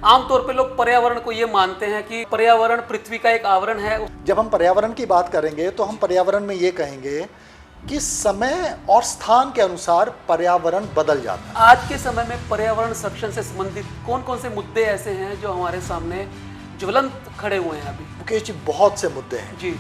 आमतौर पे लोग पर्यावरण को ये मानते हैं कि पर्यावरण पृथ्वी का एक आवरण है। जब हम पर्यावरण की बात करेंगे तो हम पर्यावरण में ये कहेंगे कि समय और स्थान के अनुसार पर्यावरण बदल जाता है। आज के समय में पर्यावरण संरक्षण से संबंधित कौन कौन से मुद्दे ऐसे हैं जो हमारे सामने ज्वलंत खड़े हुए हैं अभी? मुकेश जी, बहुत से मुद्दे हैं जी।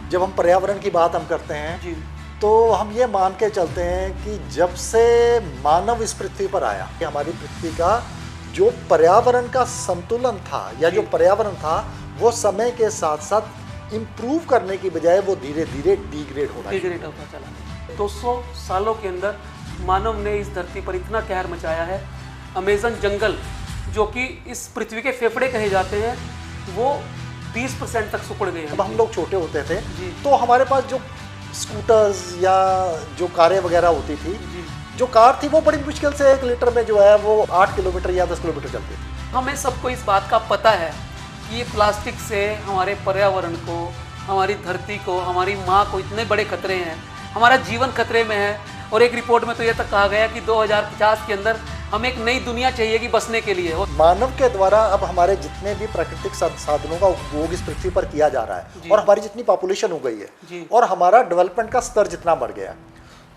जब हम पर्यावरण की बात हम करते हैं जी। तो हम ये मान के चलते हैं कि जब से मानव इस पृथ्वी पर आया, हमारी पृथ्वी का जो पर्यावरण का संतुलन था या जो पर्यावरण था वो समय के साथ साथ इम्प्रूव करने की बजाय वो धीरे धीरे डिग्रेड होता चला। 200 सालों के अंदर मानव ने इस धरती पर इतना कहर मचाया है। अमेज़न जंगल जो कि इस पृथ्वी के फेफड़े कहे जाते हैं वो 20% तक सुपड़ गए हैं। जब हम लोग छोटे होते थे जी। तो हमारे पास जो स्कूटर्स या जो कारें वगैरह होती थी, जी। जो कार थी वो बड़ी मुश्किल से 1 लीटर में जो है वो 8 किलोमीटर या 10 किलोमीटर चलती थी। हमें सबको इस बात का पता है कि ये प्लास्टिक से हमारे पर्यावरण को, हमारी धरती को, हमारी माँ को इतने बड़े खतरे हैं, हमारा जीवन खतरे में है। और एक रिपोर्ट में तो ये तक कहा गया कि 2050 के अंदर हमें एक नई दुनिया चाहिए कि बसने के लिए। मानव के द्वारा अब हमारे जितने भी प्राकृतिक संसाधनों का उपयोग इस पृथ्वी पर किया जा रहा है और हमारी जितनी पॉपुलेशन हो गई है और हमारा डेवलपमेंट का स्तर जितना बढ़ गया,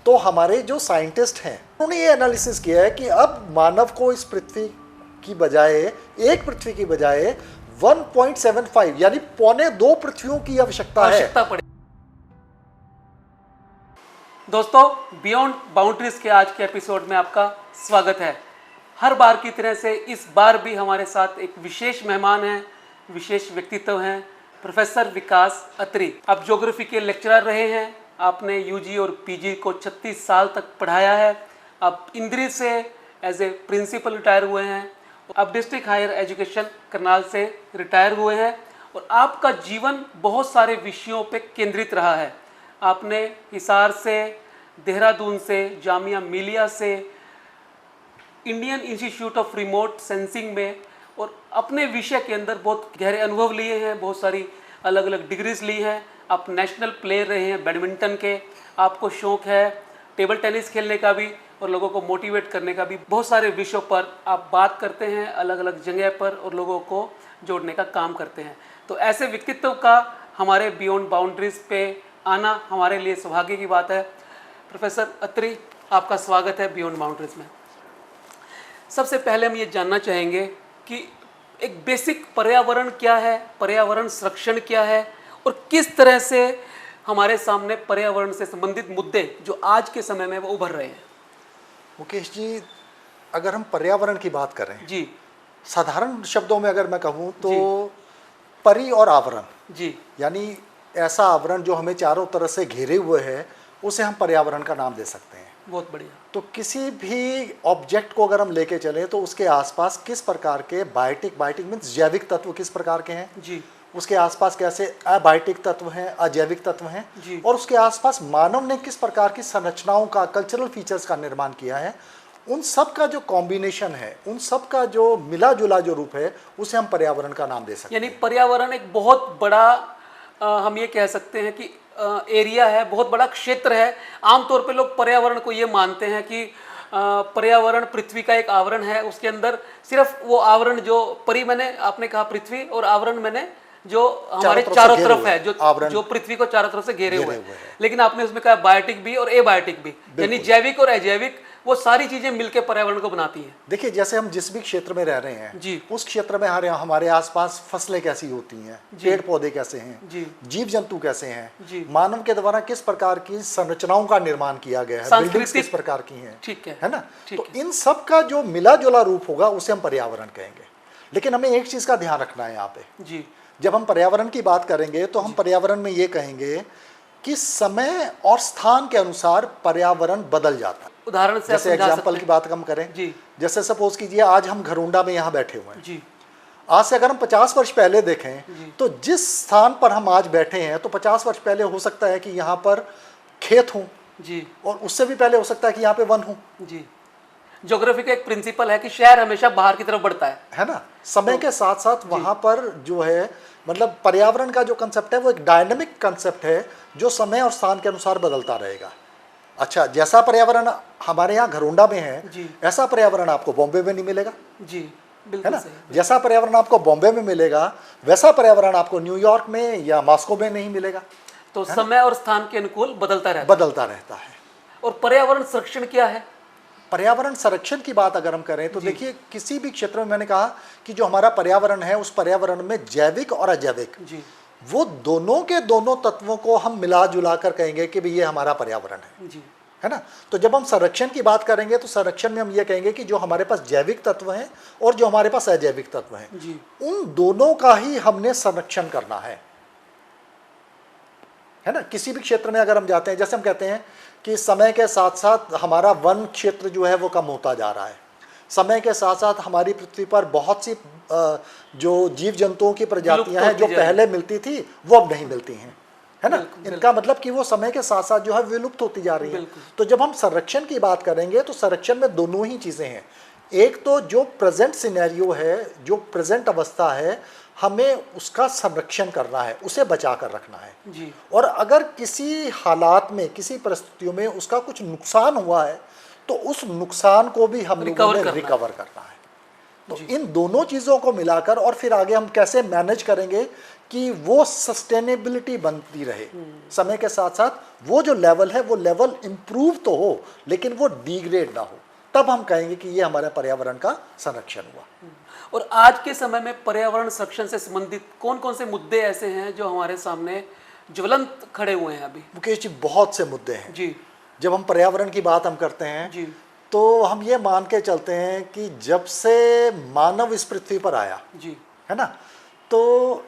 तो हमारे जो साइंटिस्ट हैं उन्होंने ये एनालिसिस किया है कि अब मानव को इस पृथ्वी की बजाय, एक पृथ्वी की बजाय 1.75 यानी 2.25 पृथ्वियों की आवश्यकता है। दोस्तों, बियॉन्ड बाउंड्रीज के आज के एपिसोड में आपका स्वागत है। हर बार की तरह से इस बार भी हमारे साथ एक विशेष मेहमान हैं, विशेष व्यक्तित्व हैं, प्रोफेसर विकास अत्री। आप ज्योग्राफी के लेक्चरर रहे हैं, आपने यूजी और पीजी को 36 साल तक पढ़ाया है। आप इंद्री से एज ए प्रिंसिपल रिटायर हुए हैं। आप डिस्ट्रिक्ट हायर एजुकेशन करनाल से रिटायर हुए हैं और आपका जीवन बहुत सारे विषयों पे केंद्रित रहा है। आपने हिसार से, देहरादून से, जामिया मिलिया से, Indian institute of remote sensing में और अपने विषय के अंदर बहुत गहरे अनुभव लिए हैं, बहुत सारी अलग अलग डिग्रीज ली हैं। आप नेशनल प्लेयर रहे हैं बैडमिंटन के, आपको शौक़ है टेबल टेनिस खेलने का भी और लोगों को मोटिवेट करने का भी। बहुत सारे विषयों पर आप बात करते हैं, अलग अलग जगह पर, और लोगों को जोड़ने का काम करते हैं। तो ऐसे व्यक्तित्व का हमारे बियॉन्ड बाउंड्रीज पे आना हमारे लिए सौभाग्य की बात है। प्रोफेसर अत्री, आपका स्वागत है बियॉन्ड बाउंड्रीज में। सबसे पहले हम ये जानना चाहेंगे कि एक बेसिक पर्यावरण क्या है, पर्यावरण संरक्षण क्या है और किस तरह से हमारे सामने पर्यावरण से संबंधित मुद्दे जो आज के समय में वो उभर रहे हैं। मुकेश जी, अगर हम पर्यावरण की बात करें जी, साधारण शब्दों में अगर मैं कहूँ तो परि और आवरण जी, यानी ऐसा आवरण जो हमें चारों तरफ से घेरे हुए है उसे हम पर्यावरण का नाम दे सकते हैं। बहुत बढ़िया। तो किसी भी ऑब्जेक्ट को अगर हम लेके चलें तो उसके आसपास किस प्रकार के बायोटिक मीन्स जैविक तत्व किस प्रकार के हैं जी, उसके आसपास कैसे अबायोटिक तत्व हैं, अजैविक तत्व हैं जी, और उसके आसपास मानव ने किस प्रकार की संरचनाओं का, कल्चरल फीचर्स का निर्माण किया है, उन सब का जो कॉम्बिनेशन है, उन सब का जो मिला जुला जो रूप है उसे हम पर्यावरण का नाम दे सकते हैं। यानी पर्यावरण एक बहुत बड़ा हम ये कह सकते हैं कि एरिया है, बहुत बड़ा क्षेत्र है। आमतौर पे लोग पर्यावरण को ये मानते हैं कि पर्यावरण पृथ्वी का एक आवरण है, उसके अंदर सिर्फ वो आवरण जो मैंने आपने कहा पृथ्वी, और आवरण मैंने जो हमारे चारों तरफ है, जो पृथ्वी को चारों तरफ से घेरे हुए हैं। लेकिन आपने उसमें कहा बायोटिक भी और एबायोटिक भी, यानी जैविक और अजैविक, वो सारी चीजें मिलकर पर्यावरण को बनाती हैं। देखिए, जैसे हम जिस भी क्षेत्र में रह रहे हैं जी, उस क्षेत्र में हमारे आसपास फसलें कैसी होती हैं, पेड़ पौधे कैसे हैं, जीव जंतु कैसे हैं, मानव के द्वारा किस प्रकार की संरचनाओं का निर्माण किया गया है, बिल्डिंग्स किस प्रकार की हैं, ठीक है ना। तो इन सब का जो मिला जुला रूप होगा उसे हम पर्यावरण कहेंगे। लेकिन हमें एक चीज का ध्यान रखना है यहाँ पे जी। जब हम पर्यावरण की बात करेंगे तो हम पर्यावरण में ये कहेंगे कि समय और स्थान के अनुसार पर्यावरण बदल जाता है। उदाहरण से जैसे एग्जाम्पल की बात हम करें जी, जैसे सपोज कीजिए आज हम घरोंडा में यहाँ बैठे हुए हैं जी। आज से अगर हम 50 वर्ष पहले देखें तो जिस स्थान पर हम आज बैठे हैं तो 50 वर्ष पहले हो सकता है कि यहाँ पर खेत हों जी, और उससे भी पहले हो सकता है कि यहाँ पे वन हो जी। ज्योग्राफी का एक प्रिंसिपल है कि शहर हमेशा बाहर की तरफ बढ़ता है ना। समय के साथ साथ वहाँ पर जो है मतलब पर्यावरण का जो कंसेप्ट है वो एक डायनामिक कंसेप्ट है जो समय और स्थान के अनुसार बदलता रहेगा। अच्छा, जैसा पर्यावरण हमारे यहाँ घरोंडा में है जी, ऐसा पर्यावरण आपको बॉम्बे में नहीं मिलेगा जी, है बिल्कुल ना। सही। जैसा पर्यावरण आपको बॉम्बे में मिलेगा वैसा पर्यावरण आपको न्यूयॉर्क में या मॉस्को में नहीं मिलेगा, तो समय और स्थान के अनुकूल बदलता रहता है। बदलता रहता है। और पर्यावरण संरक्षण क्या है? पर्यावरण संरक्षण की बात अगर हम करें तो देखिए, किसी भी क्षेत्र में मैंने कहा कि जो हमारा पर्यावरण है उस पर्यावरण में जैविक और अजैविक, जी वो दोनों के दोनों तत्वों को हम मिला जुला कर कहेंगे कि भाई ये हमारा पर्यावरण जी है ना। तो जब हम संरक्षण की बात करेंगे तो संरक्षण में हम ये कहेंगे कि जो हमारे पास जैविक तत्व हैं और जो हमारे पास अजैविक तत्व हैं, जी उन दोनों का ही हमने संरक्षण करना है ना। किसी भी क्षेत्र में अगर हम जाते हैं, जैसे हम कहते हैं कि समय के साथ साथ हमारा वन क्षेत्र जो है वो कम होता जा रहा है, समय के साथ साथ हमारी पृथ्वी पर बहुत सी जो जीव जंतुओं की प्रजातियां हैं जो पहले मिलती थी वो अब नहीं मिलती हैं, है ना। इनका मतलब कि वो समय के साथ साथ जो है विलुप्त होती जा रही है। तो जब हम संरक्षण की बात करेंगे तो संरक्षण में दोनों ही चीज़ें हैं। एक तो जो प्रेजेंट सिनेरियो है, जो प्रेजेंट अवस्था है, हमें उसका संरक्षण करना है, उसे बचा कर रखना है जी। और अगर किसी हालात में, किसी परिस्थितियों में उसका कुछ नुकसान हुआ है तो उस नुकसान को भी हम लोगों ने रिकवर करना है। तो इन दोनों चीज़ों को मिलाकर और फिर आगे हम कैसे मैनेज करेंगे कि वो सस्टेनेबिलिटी बनती रहे, समय के साथ साथ वो जो लेवल है वो लेवल इम्प्रूव तो हो लेकिन वो डिग्रेड ना हो, तब हम कहेंगे कि ये हमारे पर्यावरण का संरक्षण हुआ। और आज के समय में पर्यावरण संरक्षण से संबंधित कौन कौन से मुद्दे ऐसे हैं जो हमारे सामने ज्वलंत खड़े हुए हैं अभी? मुकेश जी, बहुत से मुद्दे हैं जी। जब हम पर्यावरण की बात हम करते हैं जी तो हम ये मान के चलते हैं कि जब से मानव इस पृथ्वी पर आया, जी, है ना, तो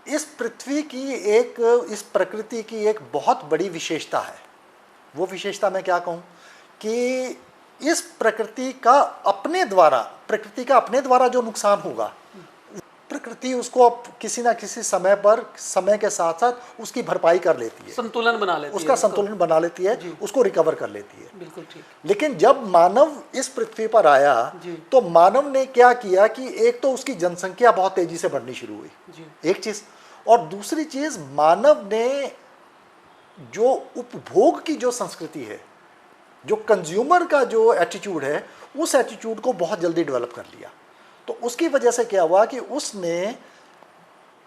इस पृथ्वी की एक, इस प्रकृति की एक बहुत बड़ी विशेषता है। वो विशेषता मैं क्या कहूँ कि इस प्रकृति का अपने द्वारा जो नुकसान होगा, प्रकृति उसको अब किसी ना किसी समय पर, समय के साथ साथ उसकी भरपाई कर लेती है, संतुलन बना लेती है, उसका संतुलन बना लेती है, उसको रिकवर कर लेती है। बिल्कुल ठीक। लेकिन जब मानव इस पृथ्वी पर आया तो मानव ने क्या किया कि एक तो उसकी जनसंख्या बहुत तेजी से बढ़नी शुरू हुई, एक चीज, और दूसरी चीज मानव ने जो उपभोग की जो संस्कृति है, जो कंज्यूमर का जो एटीट्यूड है, उस एटीट्यूड को बहुत जल्दी डेवलप कर लिया। तो उसकी वजह से क्या हुआ कि उसने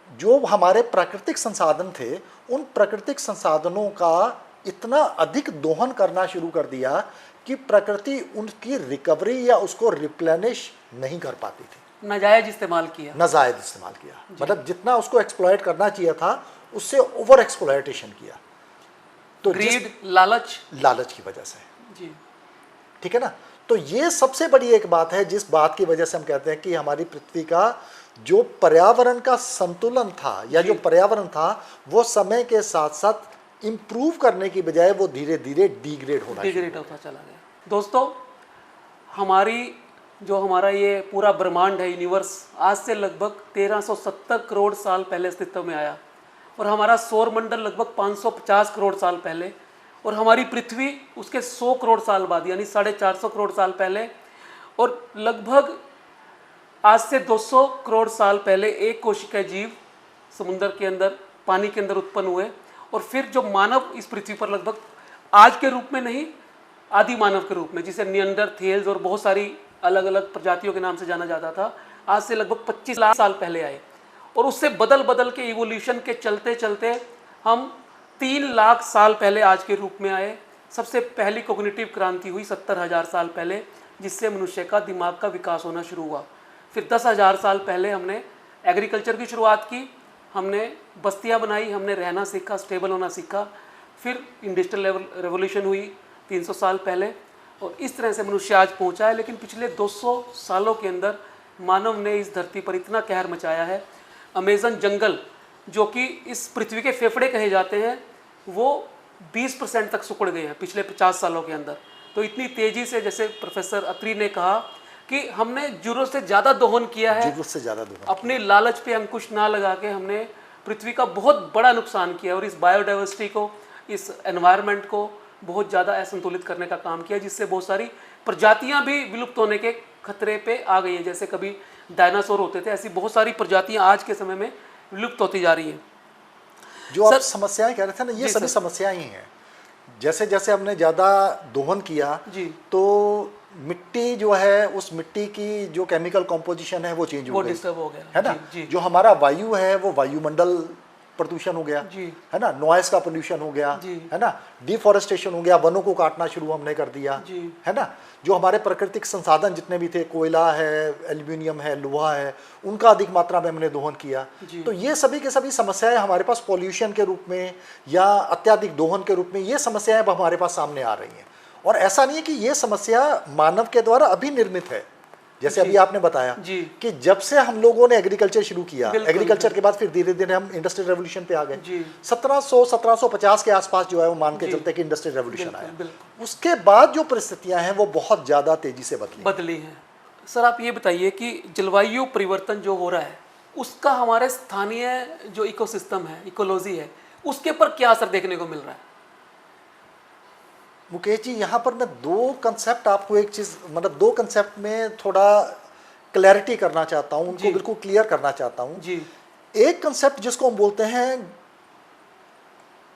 जो हमारे प्राकृतिक संसाधन थे, उन प्राकृतिक संसाधनों का इतना अधिक दोहन करना शुरू कर दिया कि प्रकृति उनकी रिकवरी या उसको रिप्लेनिश नहीं कर पाती थी। नाजायज इस्तेमाल किया, मतलब जितना उसको एक्सप्लॉइट करना चाहिए था उससे ओवर एक्सप्लॉइटेशन किया। तो ग्रीड, लालच की वजह से जी, ठीक है ना। तो ये सबसे बड़ी एक बात है जिस बात की वजह से हम कहते हैं कि हमारी पृथ्वी का जो पर्यावरण का संतुलन था या जो पर्यावरण था वो समय के साथ साथ इंप्रूव करने की बजाय वो धीरे धीरे डिग्रेड होता चला गया। दोस्तों, हमारा ये पूरा ब्रह्मांड है, यूनिवर्स, आज से लगभग 1370 करोड़ साल पहले अस्तित्व में आया और हमारा सौर मंडल लगभग 550 करोड़ साल पहले, और हमारी पृथ्वी उसके 100 करोड़ साल बाद यानी 450 करोड़ साल पहले, और लगभग आज से 200 करोड़ साल पहले एक कोशिका जीव समुद्र के अंदर, पानी के अंदर उत्पन्न हुए, और फिर जो मानव इस पृथ्वी पर लगभग आज के रूप में नहीं, आदि मानव के रूप में, जिसे निएंडरथैल्स और बहुत सारी अलग अलग प्रजातियों के नाम से जाना जाता था, आज से लगभग 25 लाख साल पहले आए। और उससे बदल बदल के इवोल्यूशन के चलते चलते हम 3 लाख साल पहले आज के रूप में आए। सबसे पहली कॉग्निटिव क्रांति हुई 70,000 साल पहले, जिससे मनुष्य का दिमाग का विकास होना शुरू हुआ। फिर 10,000 साल पहले हमने एग्रीकल्चर की शुरुआत की, हमने बस्तियां बनाई, हमने रहना सीखा, स्टेबल होना सीखा। फिर इंडस्ट्रियल रेवोल्यूशन हुई 300 साल पहले, और इस तरह से मनुष्य आज पहुंचा है। लेकिन पिछले 200 सालों के अंदर मानव ने इस धरती पर इतना कहर मचाया है। अमेज़न जंगल, जो कि इस पृथ्वी के फेफड़े कहे जाते हैं, वो 20% तक सिकुड़ गए हैं पिछले 50 सालों के अंदर। तो इतनी तेज़ी से, जैसे प्रोफेसर अत्री ने कहा कि हमने जरूरत से ज़्यादा दोहन किया है, अपनी लालच पे अंकुश ना लगा के हमने पृथ्वी का बहुत बड़ा नुकसान किया और इस बायोडाइवर्सिटी को, इस एनवायरनमेंट को बहुत ज़्यादा असंतुलित करने का काम किया, जिससे बहुत सारी प्रजातियां भी विलुप्त होने के खतरे पे आ गई है। जैसे कभी डायनासोर होते थे, ऐसी बहुत सारी प्रजातियां आज के समय में विलुप्त होती जा रही हैं। जो आप समस्याएं कह रहे थे ना, ये सभी समस्याएं ही हैं। जैसे जैसे हमने ज़्यादा दोहन किया जी, तो मिट्टी जो है, उस मिट्टी की जो केमिकल कॉम्पोजिशन है वो चेंज हो वो गई, डिस्टर्ब हो गया, है ना। जी, जी। जो हमारा वायु है वो वायुमंडल प्रदूषण हो गया, जी। है ना। नॉइस का पोल्यूशन हो गया, जी। है ना। डिफॉरेस्टेशन हो गया, वनों को काटना शुरू हमने कर दिया, जी। है ना। जो हमारे प्राकृतिक संसाधन जितने भी थे, कोयला है, एल्यूमिनियम है, लोहा है, उनका अधिक मात्रा में हमने दोहन किया। जी। तो ये सभी के सभी समस्याएं हमारे पास पॉल्यूशन के रूप में या अत्याधिक दोहन के रूप में, ये समस्याएं अब हमारे पास सामने आ रही हैं। और ऐसा नहीं है कि ये समस्या मानव के द्वारा अभी निर्मित है, जैसे जी। अभी आपने बताया जी। कि जब से हम लोगों ने एग्रीकल्चर शुरू किया, बिल्कुल, एग्रीकल्चर के बाद फिर धीरे धीरे हम इंडस्ट्रियल रेवोल्यूशन पे आ गए। जी। 1750 के आसपास जो है वो मान के जी। चलते हैं कि इंडस्ट्रियल रेवोल्यूशन बिल्कुल, आया। बिल्कुल। उसके बाद जो परिस्थितियां हैं वो बहुत ज़्यादा तेजी से बदली हैं। सर आप ये बताइए कि जलवायु परिवर्तन जो हो रहा है उसका हमारे स्थानीय जो इकोसिस्टम है, इकोलॉजी है, उसके ऊपर क्या असर देखने को मिल रहा है? मुकेश जी, यहाँ पर मैं दो कंसेप्ट आपको, एक चीज़ मतलब दो कंसेप्ट में थोड़ा क्लैरिटी करना चाहता हूँ, उनको जी। बिल्कुल क्लियर करना चाहता हूँ। जी। एक कंसेप्ट जिसको हम बोलते हैं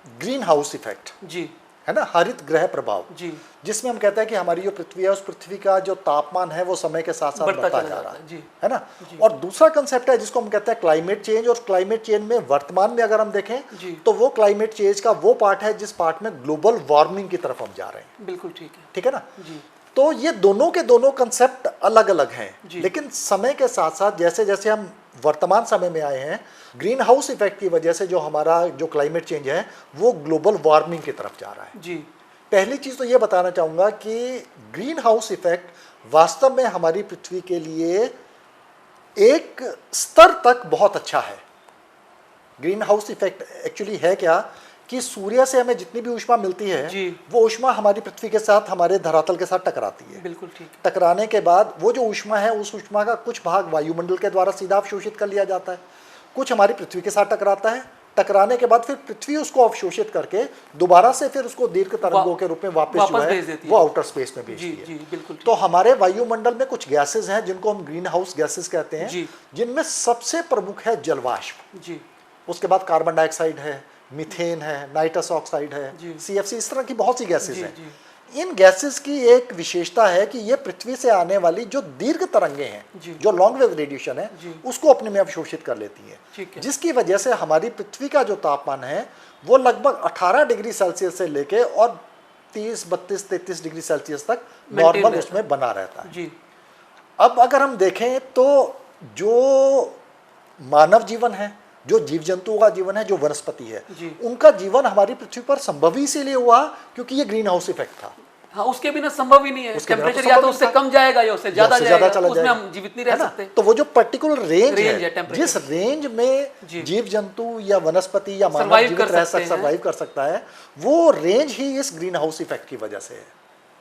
ग्रीन हाउस इफेक्ट, जी। है ना, हरित ग्रह प्रभाव, जी। जिसमें हम कहते हैं कि हमारी जो पृथ्वी है उस पृथ्वी का जो तापमान है वो समय के साथ साथ बढ़ता बढ़ता चला जा जाता रहा है, जी। है ना। जी। और दूसरा कंसेप्ट है जिसको हम कहते हैं क्लाइमेट चेंज। और क्लाइमेट चेंज में वर्तमान में अगर हम देखें जी। तो वो क्लाइमेट चेंज का वो पार्ट है जिस पार्ट में ग्लोबल वार्मिंग की तरफ हम जा रहे हैं। बिल्कुल ठीक है। ठीक है ना। जी। तो ये दोनों के दोनों कंसेप्ट अलग अलग हैं, जी। लेकिन समय के साथ साथ जैसे जैसे हम वर्तमान समय में आए हैं, ग्रीन हाउस इफेक्ट की वजह से जो हमारा जो क्लाइमेट चेंज है वो ग्लोबल वार्मिंग की तरफ जा रहा है। जी। पहली चीज़ तो ये बताना चाहूँगा कि ग्रीन हाउस इफेक्ट वास्तव में हमारी पृथ्वी के लिए एक स्तर तक बहुत अच्छा है। ग्रीन हाउस इफेक्ट एक्चुअली है क्या कि सूर्य से हमें जितनी भी ऊष्मा मिलती है जी। वो ऊष्मा हमारी पृथ्वी के साथ, हमारे धरातल के साथ टकराती है। बिल्कुल ठीक है। टकराने के बाद वो जो ऊष्मा है, उस ऊष्मा का कुछ भाग वायुमंडल के द्वारा सीधा अवशोषित कर लिया जाता है, कुछ हमारी पृथ्वी के साथ टकराता है। टकराने के बाद फिर पृथ्वी उसको अवशोषित करके दोबारा से फिर उसको दीर्घ तरंगों के रूप में वापस जो भेज है देती वो है। आउटर स्पेस में भेजती जी। है। जी। बिल्कुल ठीक। तो हमारे वायुमंडल में कुछ गैसेस हैं जिनको हम ग्रीन हाउस गैसेस कहते हैं, जी। जिनमें सबसे प्रमुख है जलवाष्प। जी। उसके बाद कार्बन डाइऑक्साइड है, मीथेन है, नाइट्रस ऑक्साइड है, जी। CFC, इस तरह की बहुत सी गैसेस जी। हैं। जी। इन गैसेस की एक विशेषता है कि ये पृथ्वी से आने वाली जो दीर्घ तरंगे हैं, जी। जो लॉन्ग वेव रेडिएशन है, जी। उसको अपने में अवशोषित कर लेती है, ठीक है। जिसकी वजह से हमारी पृथ्वी का जो तापमान है वो लगभग 18 डिग्री सेल्सियस से लेके और 30, 32, 33 डिग्री सेल्सियस तक Maintain नॉर्मल रहता उसमें बना रहता है। जी। अब अगर हम देखें तो जो मानव जीवन है, जो जीव जंतुओं का जीवन है, जो वनस्पति है, जी। उनका जीवन हमारी पृथ्वी पर संभव ही इसीलिए हुआ क्योंकि ये ग्रीन हाउस इफेक्ट था। हाँ, उसके बिना संभव ही नहीं है। उसके बिना तो टेम्परेचर या तो संभव उससे नहीं था। कम जाएगा या उससे ज्यादा ज्यादा जाएगा, चला उसमें जाएगा, हम जीवित नहीं है रह ना? सकते। तो वो जो पर्टिकुलर रेंज है है, temperature। जिस रेंज में जी। जीव जंतु या वनस्पति या मानव Survive जीवित कर रह सकते हैं। सर्वाइव कर सकता है, वो रेंज ही इस ग्रीन हाउस इफेक्ट की वजह से है।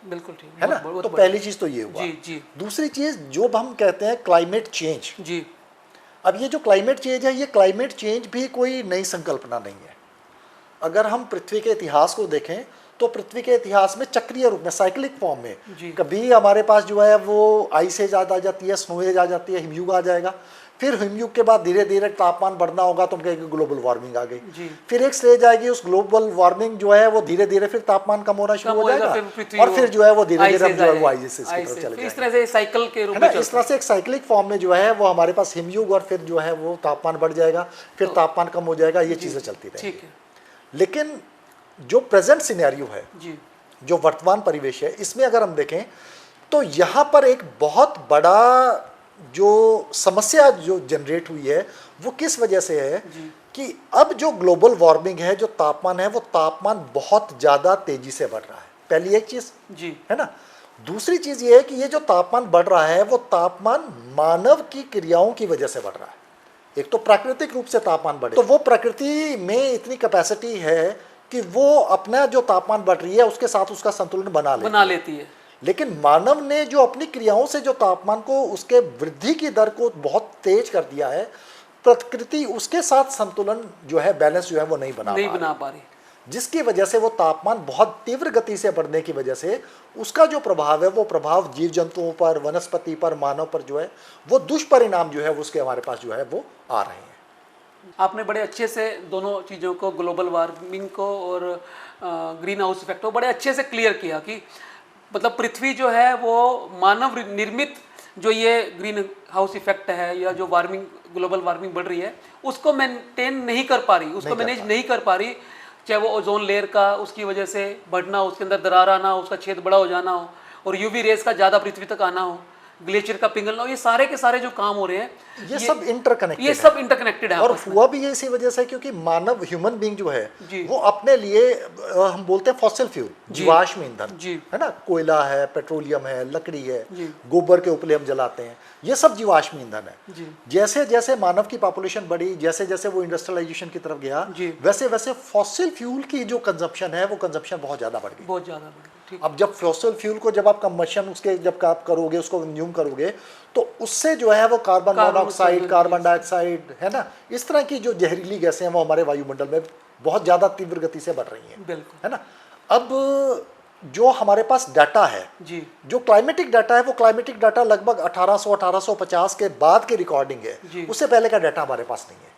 बिल्कुल ठीक है ना। बहुत तो बढ़िया। पहली चीज तो ये हुआ। जी। जी। दूसरी चीज जो हम कहते हैं क्लाइमेट चेंज। जी। अब ये जो क्लाइमेट चेंज है, ये क्लाइमेट चेंज भी कोई नई संकल्पना नहीं है। अगर हम पृथ्वी के इतिहास को देखें तो पृथ्वी के इतिहास में चक्रीय रूप में, साइक्लिक फॉर्म में, जी। कभी हमारे पास जो है वो आइस एज आ जाती है, स्नो एज आ जाती है, हिमयुग आ जाएगा, फिर हिमयुग के बाद धीरे धीरे तापमान बढ़ना होगा तो हम कहेंगे ग्लोबल वार्मिंग आ गई। जी। फिर एक स्टेज आएगी, उस ग्लोबल वार्मिंग जो है वो धीरे धीरे फिर तापमान कम होना शुरू हो जाएगा, और फिर जो है वो धीरे धीरे हम जो है वो आइस की तरफ चले जाएंगे। इस तरह से साइकिल के रूप है में ना। इस तरह से एक साइक्लिक फॉर्म में जो है वो हमारे पास हिमयुग, और फिर जो है वो तापमान बढ़ जाएगा, फिर तापमान कम हो जाएगा, ये चीजें चलती रहेंगी। ठीक है। लेकिन जो प्रेजेंट सिनेरियो है, जी। जो वर्तमान परिवेश है, इसमें अगर हम देखें तो यहाँ पर एक बहुत बड़ा जो समस्या जो जनरेट हुई है वो किस वजह से है जी। कि अब जो ग्लोबल वार्मिंग है, जो तापमान है, वो तापमान बहुत ज़्यादा तेजी से बढ़ रहा है। पहली एक चीज़ जी। है ना। दूसरी चीज़ ये है कि ये जो तापमान बढ़ रहा है वो तापमान मानव की क्रियाओं की वजह से बढ़ रहा है। एक तो प्राकृतिक रूप से तापमान बढ़े, तो वो प्रकृति में इतनी कैपेसिटी है कि वो अपना जो तापमान बढ़ रही है उसके साथ उसका संतुलन बना लेती है। लेकिन मानव ने जो अपनी क्रियाओं से जो तापमान को, उसके वृद्धि की दर को बहुत तेज कर दिया है, प्रकृति उसके साथ संतुलन जो है, बैलेंस जो है वो नहीं बना पा रही, जिसकी वजह से वो तापमान बहुत तीव्र गति से बढ़ने की वजह से उसका जो प्रभाव है, वो प्रभाव जीव जंतुओं पर, वनस्पति पर, मानव पर जो है वो दुष्परिणाम जो है वो उसके हमारे पास जो है वो आ रहे हैं। आपने बड़े अच्छे से दोनों चीज़ों को, ग्लोबल वार्मिंग को और ग्रीन हाउस इफेक्ट को बड़े अच्छे से क्लियर किया कि मतलब पृथ्वी जो है वो मानव निर्मित जो ये ग्रीन हाउस इफेक्ट है या जो वार्मिंग ग्लोबल वार्मिंग बढ़ रही है उसको मेंटेन नहीं कर पा रही, उसको मैनेज नहीं कर पा रही, चाहे वो ओजोन लेयर का उसकी वजह से बढ़ना, उसके अंदर दरार आना, उसका छेद बड़ा हो जाना हो और यूवी रेस का ज़्यादा पृथ्वी तक आना हो, ग्लेशियर का पिघलना हो, ये सारे के सारे जो काम हो रहे हैं ये सब इंटरकनेक्टेड ये सब इंटरकनेक्टेड है और आपस में। हुआ भी ये इसी वजह से क्योंकि मानव ह्यूमन बीइंग जो है जी। वो अपने लिए हम बोलते हैं फॉसिल फ्यूल, जीवाश्म ईंधन जी। है ना, कोयला है, पेट्रोलियम है, लकड़ी है, जी। गोबर के उपले हम जलाते हैं, ये सब जीवाश्म ईंधन है। जी। जैसे जैसे मानव की पॉपुलेशन बढ़ी, जैसे जैसे वो इंडस्ट्रियलाइजेशन की तरफ गया, जी। वैसे वैसे फॉसिल फ्यूल की जो कंजप्शन है वो कंजप्शन बहुत ज़्यादा बढ़ गई। बहुत ज़्यादा बढ़ गई, ठीक। अब जब फॉसिल फ्यूल को जब आप कंबशन उसके जब आप करोगे, उसको कंज्यूम करोगे, तो उससे जो है वो कार्बन मोनोऑक्साइड, कार्बन डाइऑक्साइड है ना, इस तरह की जो जहरीली गैसें हैं वो हमारे वायुमंडल में बहुत ज़्यादा तीव्र गति से बढ़ रही हैं, बिल्कुल, है ना। अब जो हमारे पास डाटा है, जी, जो क्लाइमेटिक डाटा है, वो क्लाइमेटिक डाटा लगभग 1850 के बाद की रिकॉर्डिंग है, जी। उससे पहले का डाटा हमारे पास नहीं है।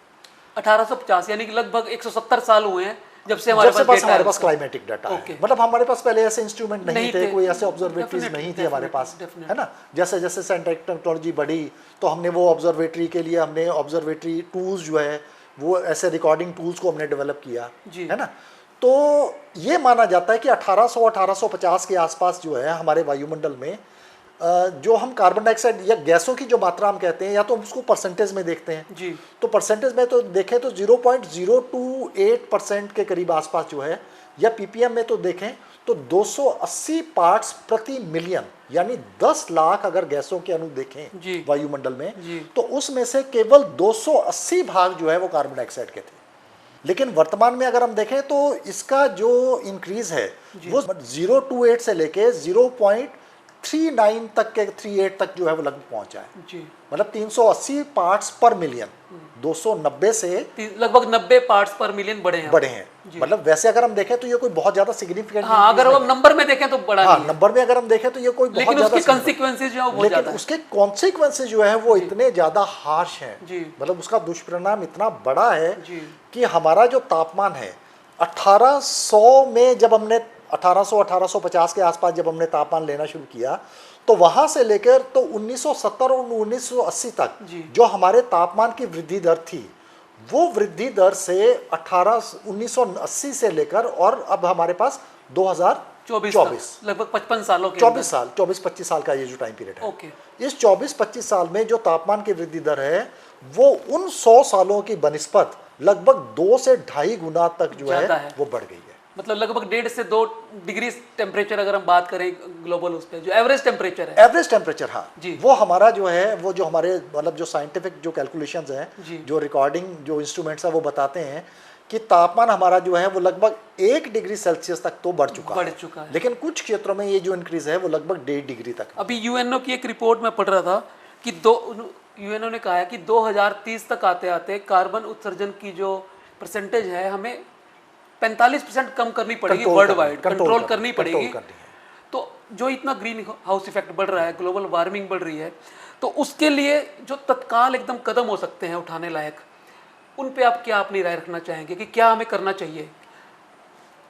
1850 यानी कि लगभग 170 साल हुए हैं जब से जब हमारे से पास पास डेटा हमारे है पास उसका। Climatic data okay. है, मतलब हमारे पास पहले ऐसे इंस्ट्रूमेंट नहीं नहीं थे, थे। कोई ऐसे ऑब्जर्वेटरीज Definitely, नहीं थी हमारे पास, definitely. है ना। जैसे जैसे साइंटिफिक टेक्नोलॉजी बढ़ी तो हमने वो ऑब्जर्वेटरी के लिए हमने ऑब्जर्वेटरी टूल्स जो है वो ऐसे रिकॉर्डिंग टूल्स को हमने डेवलप किया, जी। है ना। तो ये माना जाता है कि 1850 के आसपास जो है हमारे वायुमंडल में जो हम कार्बन डाइऑक्साइड या गैसों की जो मात्रा हम कहते हैं, या तो हम उसको परसेंटेज में देखते हैं, जी, तो परसेंटेज में तो देखें तो 0.028% के करीब आसपास जो है, या पीपीएम में तो देखें तो 280 पार्ट्स प्रति मिलियन, यानी 10 लाख अगर गैसों के अणु जी। देखें वायुमंडल में, जी। तो उसमें से केवल 280 भाग जो है वो कार्बन डाइऑक्साइड के थे। लेकिन वर्तमान में अगर हम देखें तो इसका जो इंक्रीज है वो 028 से लेके 0.39 तक के 38 तक जो है वो लगभग पहुंचा है, जी, मतलब 380 पार्ट्स पर मिलियन, 290 से लगभग 90 पार्ट्स पर मिलियन बढ़े हैं। बढ़े हैं। मतलब वैसे अगर हम देखें तो ये कोई बहुत ज्यादा सिग्निफिकेंट हाँ, अगर हम नंबर में देखें तो बड़ा हाँ, नहीं है। नंबर में अगर हम देखें तो ये कोई बहुत लेकिन ज्यादा उसके कंसिक्वेंसेज जो है वो बहुत लेकिन ज्यादा है। उसके कॉन्सिक्वेंसेज जो है वो इतने ज्यादा हार्श हैं, जी। मतलब उसका दुष्परिणाम इतना बड़ा है जी। कि हमारा जो तापमान है 1800 में जब हमने 1850 के आसपास जब हमने तापमान लेना शुरू किया, तो वहां से लेकर तो 1970 और 1980 तक जी। जो हमारे तापमान की वृद्धि दर थी, वो वृद्धि दर से 1980 से लेकर और अब हमारे पास 2024 लगभग 55 सालों के 24 साल 24-25 साल का ये जो टाइम पीरियड है, ओके। इस 24-25 साल में जो तापमान की वृद्धि दर है वो उन 100 सालों की बनिस्पत लगभग 2 से 2.5 गुना तक जो ज्यादा है वो बढ़ गई है। मतलब लगभग 1.5 से 2 डिग्री टेम्परेचर अगर हम बात करें ग्लोबल उस पे जो एवरेज टेम्परेचर है। एवरेज टेम्परेचर, हाँ जी। वो हमारा जो है वो जो हमारे मतलब जो साइंटिफिक जो कैलकुलेशंस जी। हैं, जो रिकॉर्डिंग जो इंस्ट्रूमेंट्स हैं वो बताते हैं कि तापमान हमारा जो है वो लगभग 1 डिग्री सेल्सियस तक तो बढ़ चुका है, लेकिन कुछ क्षेत्रों में ये जो इंक्रीज है वो लगभग 1.5 डिग्री तक। अभी यूएनओ की एक रिपोर्ट में पढ़ रहा था कि यूएनओ ने कहा है कि 2030 तक आते आते कार्बन उत्सर्जन की जो परसेंटेज है हमें 45% कम करनी पड़ेगी वर्ल्ड वाइड, कंट्रोल करनी पड़ेगी। तो जो इतना ग्रीन हाउस इफेक्ट बढ़ रहा है, ग्लोबल वार्मिंग बढ़ रही है, तो उसके लिए जो तत्काल एकदम कदम हो सकते हैं उठाने लायक, उन पे आप क्या अपनी राय रखना चाहेंगे कि क्या हमें करना चाहिए?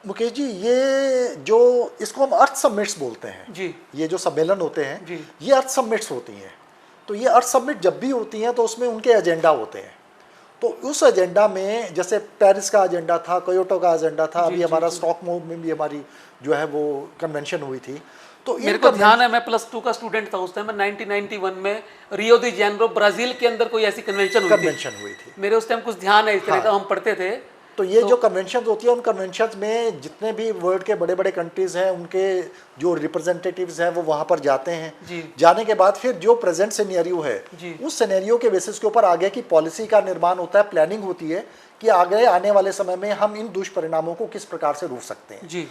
मुकेश जी, ये जो इसको हम अर्थ समिट्स बोलते हैं जी, ये जो सम्मेलन होते हैं जी। ये अर्थ समिट्स होती हैं। तो ये अर्थ समिट जब भी होती हैं तो उसमें उनके एजेंडा होते हैं। तो उस एजेंडा में जैसे पेरिस का एजेंडा था, कोयोटो का एजेंडा था, अभी हमारा स्टॉकहोम में भी हमारी जो है वो कन्वेंशन हुई थी। तो मेरे को ध्यान है, मैं +2 का स्टूडेंट था उस टाइम, 1991 में रियो दी जेनेरो ब्राजील के अंदर कोई ऐसी कन्वेंशन हुई थी। मेरे उस टाइम कुछ ध्यान है इस तरह का, हम पढ़ते थे। तो ये जो कन्वेंशन होती है, उन कन्वेंशन में जितने भी वर्ल्ड के बड़े बड़े कंट्रीज हैं उनके जो रिप्रेजेंटेटिव्स हैं वो वहाँ पर जाते हैं। जी। जाने के बाद फिर जो प्रेजेंट सिनेरियो है जी। उस सिनेरियो के बेसिस के ऊपर आगे की पॉलिसी का निर्माण होता है, प्लानिंग होती है कि आगे आने वाले समय में हम इन दुष्परिणामों को किस प्रकार से रोक सकते हैं। जी।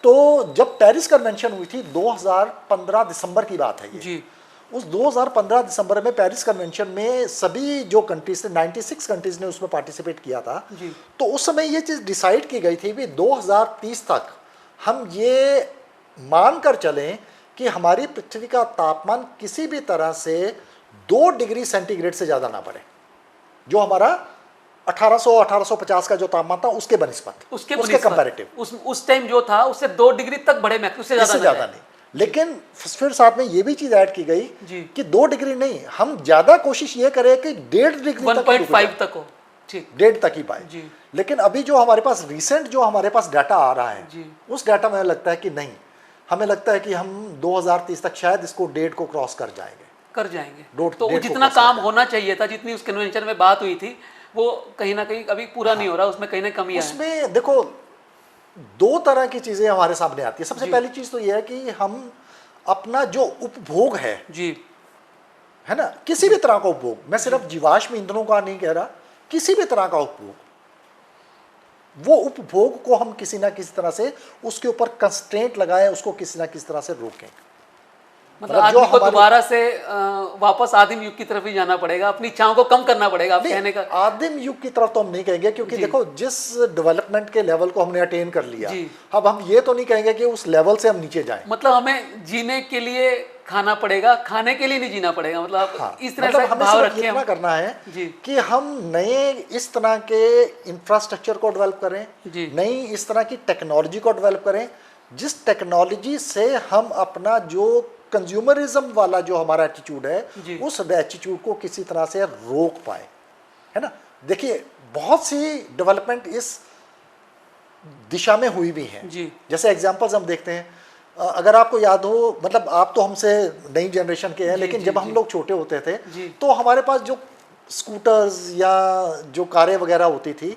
तो जब पेरिस कन्वेंशन हुई थी 2015 दिसंबर की बात है ये। जी। उस 2015 दिसंबर में पेरिस कन्वेंशन में सभी जो कंट्रीज थे, 96 कंट्रीज ने उसमें पार्टिसिपेट किया था। जी। तो उस समय ये चीज़ डिसाइड की गई थी कि 2030 तक हम ये मानकर चलें कि हमारी पृथ्वी का तापमान किसी भी तरह से 2 डिग्री सेंटीग्रेड से ज़्यादा ना बढ़े, जो हमारा 1850 का जो तापमान था उसके बनिस्पत, उसके कंपैरेटिव उस टाइम जो था उससे 2 डिग्री तक बढ़े, उससे इससे ज़्यादा नहीं। लेकिन फिर साथ में ये भी चीज ऐड की गई जी। कि 2 डिग्री नहीं, हम ज्यादा कोशिश ये करें कि 1.5 डिग्री तक 1.5 तक हो, ठीक, 1.5 तक ही पाए। जी। लेकिन अभी जो हमारे पास रिसेंट जो हमारे पास डाटा आ रहा है, जी। उस डाटा में लगता है कि नहीं, हमें लगता है कि हम 2030 तक शायद इसको 1.5 को क्रॉस कर जाएंगे। तो जितना काम होना चाहिए था, जितनी उस कन्वेंशन में बात हुई थी, वो कहीं ना कहीं अभी पूरा नहीं हो रहा, उसमें कहीं ना कमी है। उसमें देखो 2 तरह की चीजें हमारे सामने आती है। सबसे पहली चीज तो ये है कि हम अपना जो उपभोग है जी, है ना, किसी भी तरह का उपभोग, मैं सिर्फ जीवाश्म ईंधनों का नहीं कह रहा, किसी भी तरह का उपभोग, वो उपभोग को हम किसी ना किसी तरह से उसके ऊपर कंस्ट्रेंट लगाएं, उसको किसी ना किसी तरह से रोकें। मतलब आदमी को दोबारा से वापस आदिम युग की तरफ ही जाना पड़ेगा, अपनी इच्छाओं को कम करना पड़ेगा, आप कहने का। आदिम युग की तरफ तो हम नहीं कहेंगे, क्योंकि देखो जिस डेवलपमेंट के लेवल को हमने अटेन कर लिया, अब हम ये तो नहीं कहेंगे कि उस लेवल से हम नीचे जाएं। मतलब हमें जीने के लिए खाना पड़ेगा, खाने के लिए नहीं जीना पड़ेगा, मतलब हाँ, इस तरह मतलब से हमें भाव सिर्फ रखें इतना हम। करना है जी। कि हम नए इस तरह के इंफ्रास्ट्रक्चर को डेवलप करें, जी। नई इस तरह की टेक्नोलॉजी को डेवलप करें, जिस टेक्नोलॉजी से हम अपना जो कंज्यूमरिज्म वाला जो हमारा एटीट्यूड है, उस एटीट्यूड को किसी तरह से रोक पाए, है ना। देखिए बहुत सी डेवलपमेंट इस दिशा में हुई भी हैं। जैसे एग्जांपल्स हम देखते हैं, अगर आपको याद हो, मतलब आप तो हमसे नई जनरेशन के हैं, लेकिन जब हम लोग छोटे होते थे तो हमारे पास जो स्कूटर्स या जो कारें वगैरह होती थी,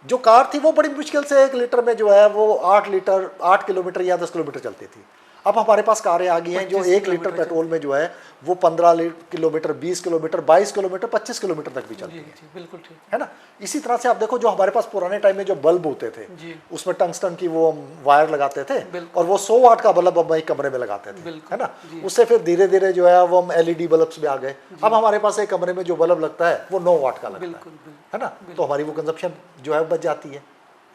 जो कार थी वो बड़ी मुश्किल से 1 लीटर में जो है वो 8 किलोमीटर या 10 किलोमीटर चलती थी। अब हमारे पास कारें आ गई हैं जो 1 लीटर पेट्रोल में जो है वो 15 किलोमीटर, 20 किलोमीटर, 22 किलोमीटर, 25 किलोमीटर तक भी चलती है। बिल्कुल ठीक है ना। इसी तरह से आप देखो, जो हमारे पास पुराने टाइम में जो बल्ब होते थे, उसमें टंगस्टन की वो वायर लगाते थे और वो 100 वाट का बल्ब हम एक कमरे में लगाते थे, है ना। उससे फिर धीरे धीरे जो है वो हम LED बल्ब्स में आ गए। अब हमारे पास एक कमरे में जो बल्ब लगता है वो 9 वाट का लगता है ना। तो हमारी वो कंजप्शन जो है बच जाती है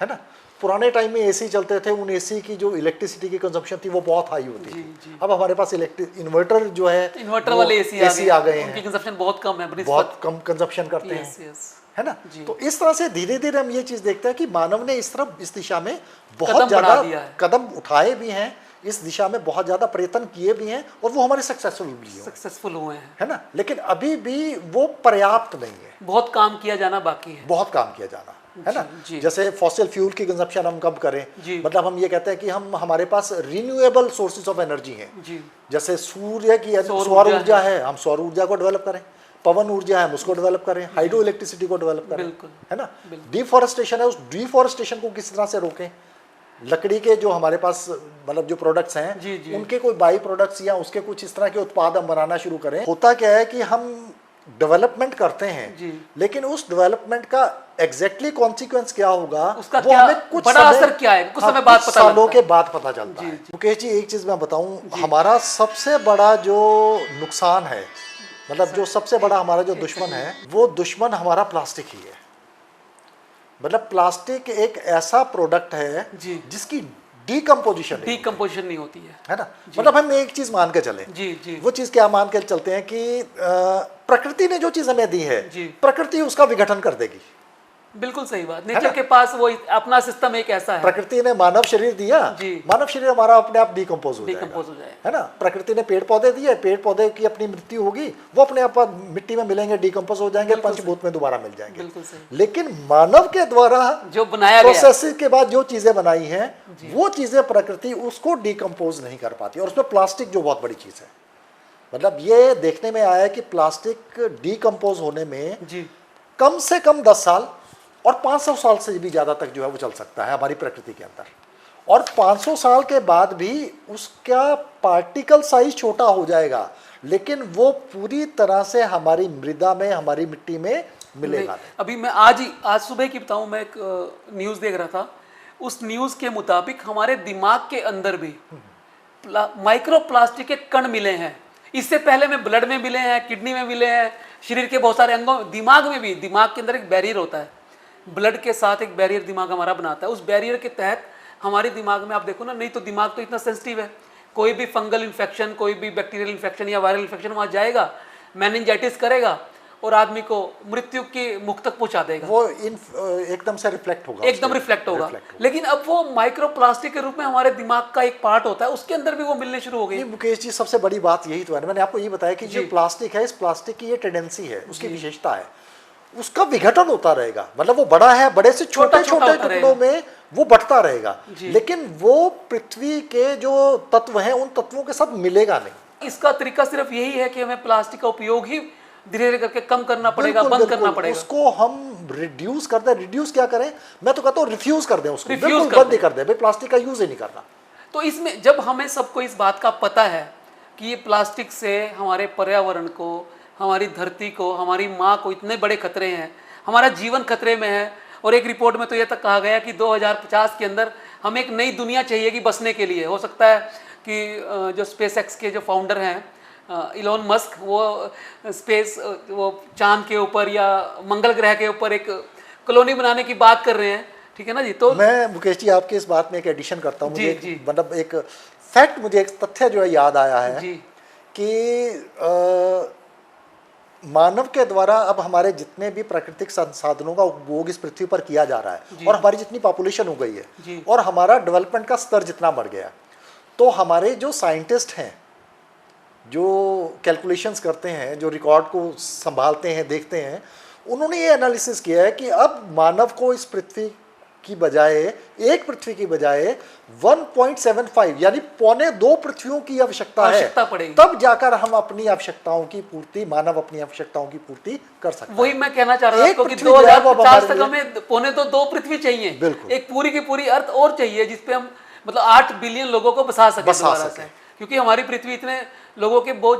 ना। पुराने टाइम में AC चलते थे, उन AC की जो इलेक्ट्रिसिटी की कंजप्शन थी वो बहुत हाई होती थी। अब हमारे पास इन्वर्टर जो है, इन्वर्टर वाले AC आ गए हैं, उनकी कंजप्शन बहुत कम है, बहुत कम कंजप्शन करते हैं, है ना। तो इस तरह से धीरे धीरे हम ये चीज देखते हैं कि मानव ने इस दिशा में बहुत ज्यादा कदम उठाए भी हैं, इस दिशा में बहुत ज्यादा प्रयत्न किए भी हैं और वो हमारे सक्सेसफुल हुए हैं, है ना। लेकिन अभी भी वो पर्याप्त नहीं है, बहुत काम किया जाना बाकी है, बहुत काम किया जाना है ना। जैसे फॉसिल फ्यूल की कंजप्शन हम कब करें, मतलब हम ये कहते हैं कि हमारे पास रिन्यूएबल सोर्सेज ऑफ एनर्जी हैं, जैसे सूर्य की सौर ऊर्जा है, हम सौर ऊर्जा को डेवलप करें, पवन ऊर्जा है हम उसको डेवलप करें, हाइड्रो इलेक्ट्रिसिटी को डेवलप करें, है ना। डिफॉरेस्टेशन है, उस डिफॉरेस्टेशन को किस तरह से रोकें। लकड़ी के जो हमारे पास मतलब जो प्रोडक्ट्स हैं, उनके कोई बाई प्रोडक्ट्स या उसके कुछ इस तरह के उत्पाद हम बनाना शुरू करें। होता क्या है कि हम डेवलपमेंट करते हैं, लेकिन उस डेवलपमेंट का एग्जैक्टली कॉन्सिक्वेंस क्या होगा, उसका वो हमें कुछ बड़ा असर क्या है, कुछ समय बाद पता सालों के बाद पता चलता है। मुकेश जी, एक चीज मैं बताऊं, हमारा सबसे बड़ा जो नुकसान है, मतलब जो सबसे बड़ा हमारा जो दुश्मन है, वो दुश्मन हमारा प्लास्टिक ही है। मतलब प्लास्टिक एक ऐसा प्रोडक्ट है जिसकी डीकम्पोजिशन नहीं होती है ना। मतलब हम एक चीज मान के चले, वो चीज क्या मान के चलते हैं कि प्रकृति ने जो चीज हमें दी है, प्रकृति उसका विघटन कर देगी। बिल्कुल सही बात। नेचर के पास वो अपना सिस्टम एक ऐसा है। प्रकृति ने मानव शरीर दिया, मानव शरीर हमारा अपने आप डिकम्पोज हो जाएगा, है ना। प्रकृति ने पेड़ पौधे दिए, पेड़ पौधे की अपनी मृत्यु होगी, वो अपने आप मिट्टी में मिलेंगे, डिकम्पोज हो जाएंगे, पंचभूत में दोबारा मिल जाएंगे। लेकिन मानव के द्वारा जो बनाया प्रोसेस के बाद जो चीजें बनाई हैं, वो चीजें प्रकृति उसको डिकम्पोज नहीं कर पाती। और उसमें प्लास्टिक जो बहुत बड़ी चीज है, मतलब ये देखने में आया है कि प्लास्टिक डिकम्पोज होने में कम से कम 10 साल और 500 साल से भी ज़्यादा तक जो है वो चल सकता है हमारी प्रकृति के अंदर। और 500 साल के बाद भी उसका पार्टिकल साइज छोटा हो जाएगा, लेकिन वो पूरी तरह से हमारी मृदा में, हमारी मिट्टी में मिलेगा नहीं। अभी मैं आज सुबह की बताऊं, मैं एक न्यूज़ देख रहा था, उस न्यूज़ के मुताबिक हमारे दिमाग के अंदर भी माइक्रो प्लास्टिक के कण मिले हैं। इससे पहले में ब्लड में मिले हैं, किडनी में मिले हैं, शरीर के बहुत सारे अंगों, दिमाग में भी। दिमाग के अंदर एक बैरियर होता है, ब्लड के साथ एक बैरियर दिमाग हमारा बनाता है। उस बैरियर के तहत हमारे दिमाग में, आप देखो ना, नहीं तो दिमाग तो इतना सेंसिटिव है, कोई भी फंगल इन्फेक्शन, कोई भी बैक्टीरियल इन्फेक्शन या वायरल इन्फेक्शन वहाँ जाएगा, मेनिंजाइटिस करेगा, और आदमी को मृत्यु के मुख तक पहुंचा देगा, वो एकदम से रिफ्लेक्ट होगा, एकदम रिफ्लेक्ट होगा। लेकिन अब वो माइक्रो प्लास्टिक के रूप में हमारे दिमाग का एक पार्ट होता है, उसके अंदर भी वो मिलने शुरू हो गई। नहीं मुकेश जी, सबसे बड़ी बात यही तो है, मैंने आपको ये बताया कि जो प्लास्टिक है, इस प्लास्टिक की ये टेंडेंसी है, उसकी विशेषता है, उसका विघटन होता रहेगा, मतलब वो बड़ा है, बड़े से छोटे छोटे टुकड़ों में वो बढ़ता रहेगा, लेकिन वो पृथ्वी के जो तत्व हैं उन तत्वों के साथ मिलेगा नहीं। इसका तरीका सिर्फ यही है कि हमें प्लास्टिक का उपयोग ही धीरे धीरे करके कम करना पड़ेगा, बंद करना पड़ेगा। उसको हम रिड्यूस कर दें। रिड्यूस क्या करें, मैं तो कहता हूँ रिफ्यूज कर दें उसको, रिफ्यूज बंद ही कर दें, भाई प्लास्टिक का यूज ही नहीं करना। तो इसमें जब हमें सबको इस बात का पता है कि ये प्लास्टिक से हमारे पर्यावरण को, हमारी धरती को, हमारी माँ को इतने बड़े खतरे हैं, हमारा जीवन खतरे में है, और एक रिपोर्ट में तो ये तक कहा गया कि 2050 के अंदर हमें एक नई दुनिया चाहिएगी बसने के लिए। हो सकता है कि जो स्पेस एक्स के जो फाउंडर हैं इलॉन मस्क, वो स्पेस वो चांद के ऊपर या मंगल ग्रह के ऊपर एक कॉलोनी बनाने की बात कर रहे हैं, ठीक है ना जी। तो मैं मुकेश जी आपके इस बात में एक एडिशन करता हूँ, मुझे मतलब एक फैक्ट, मुझे एक तथ्य जो है याद आया है जी। कि मानव के द्वारा अब हमारे जितने भी प्राकृतिक संसाधनों का उपभोग इस पृथ्वी पर किया जा रहा है, और हमारी जितनी पॉपुलेशन हो गई है, और हमारा डेवलपमेंट का स्तर जितना बढ़ गया, तो हमारे जो साइंटिस्ट हैं, जो कैलकुलेशंस करते हैं, जो रिकॉर्ड को संभालते हैं, देखते हैं, उन्होंने ये एनालिसिस किया है कि अब मानव को इस पृथ्वी की बजाय, एक पृथ्वी की बजाय 1.75 यानी 1.25 पृथ्वियों की आवश्यकता है, तब जाकर हम अपनी आवश्यकताओं की पूर्ति, मानव अपनी आवश्यकताओं की पूर्ति कर सकते हैं। वही मैं कहना चाह रहा हूँ कि 2050 तक हमें 1.25 पृथ्वी चाहिए, एक पूरी की पूरी अर्थ और चाहिए जिसपे हम मतलब 8 बिलियन लोगों को बसा सके, क्योंकि हमारी पृथ्वी इतने लोगों के बोझ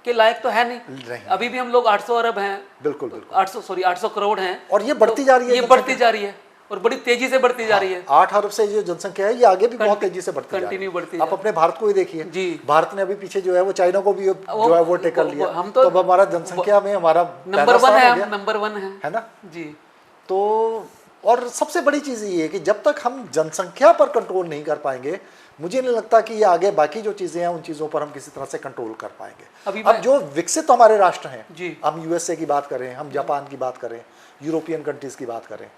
के लायक तो है नहीं। अभी भी हम लोग 800 अरब हैं, बिल्कुल 800 करोड़ हैं, और ये बढ़ती जा रही है, ये बढ़ती जा रही है और बड़ी तेजी से बढ़ती जा रही है। 8 अरब से जो जनसंख्या है, ये आगे भी बहुत तेजी से बढ़ती कंटिन्यू बढ़ती है। आप अपने भारत को ही देखिए जी, भारत ने अभी पीछे जो है वो चाइना को भी जो है वो टेकर लिया, हम तो अब हमारा जनसंख्या में हमारा नंबर 1 है, नंबर 1 है ना जी। तो और सबसे बड़ी चीज़ ये है कि जब तक हम जनसंख्या पर कंट्रोल नहीं कर पाएंगे, मुझे नहीं लगता कि ये आगे बाकी जो चीज़ें हैं उन चीज़ों पर हम किसी तरह से कंट्रोल कर पाएंगे। अब जो विकसित हमारे राष्ट्र हैं, हम यूएसए की बात करें, हम जापान की बात करें, यूरोपियन कंट्रीज़ की बात करें,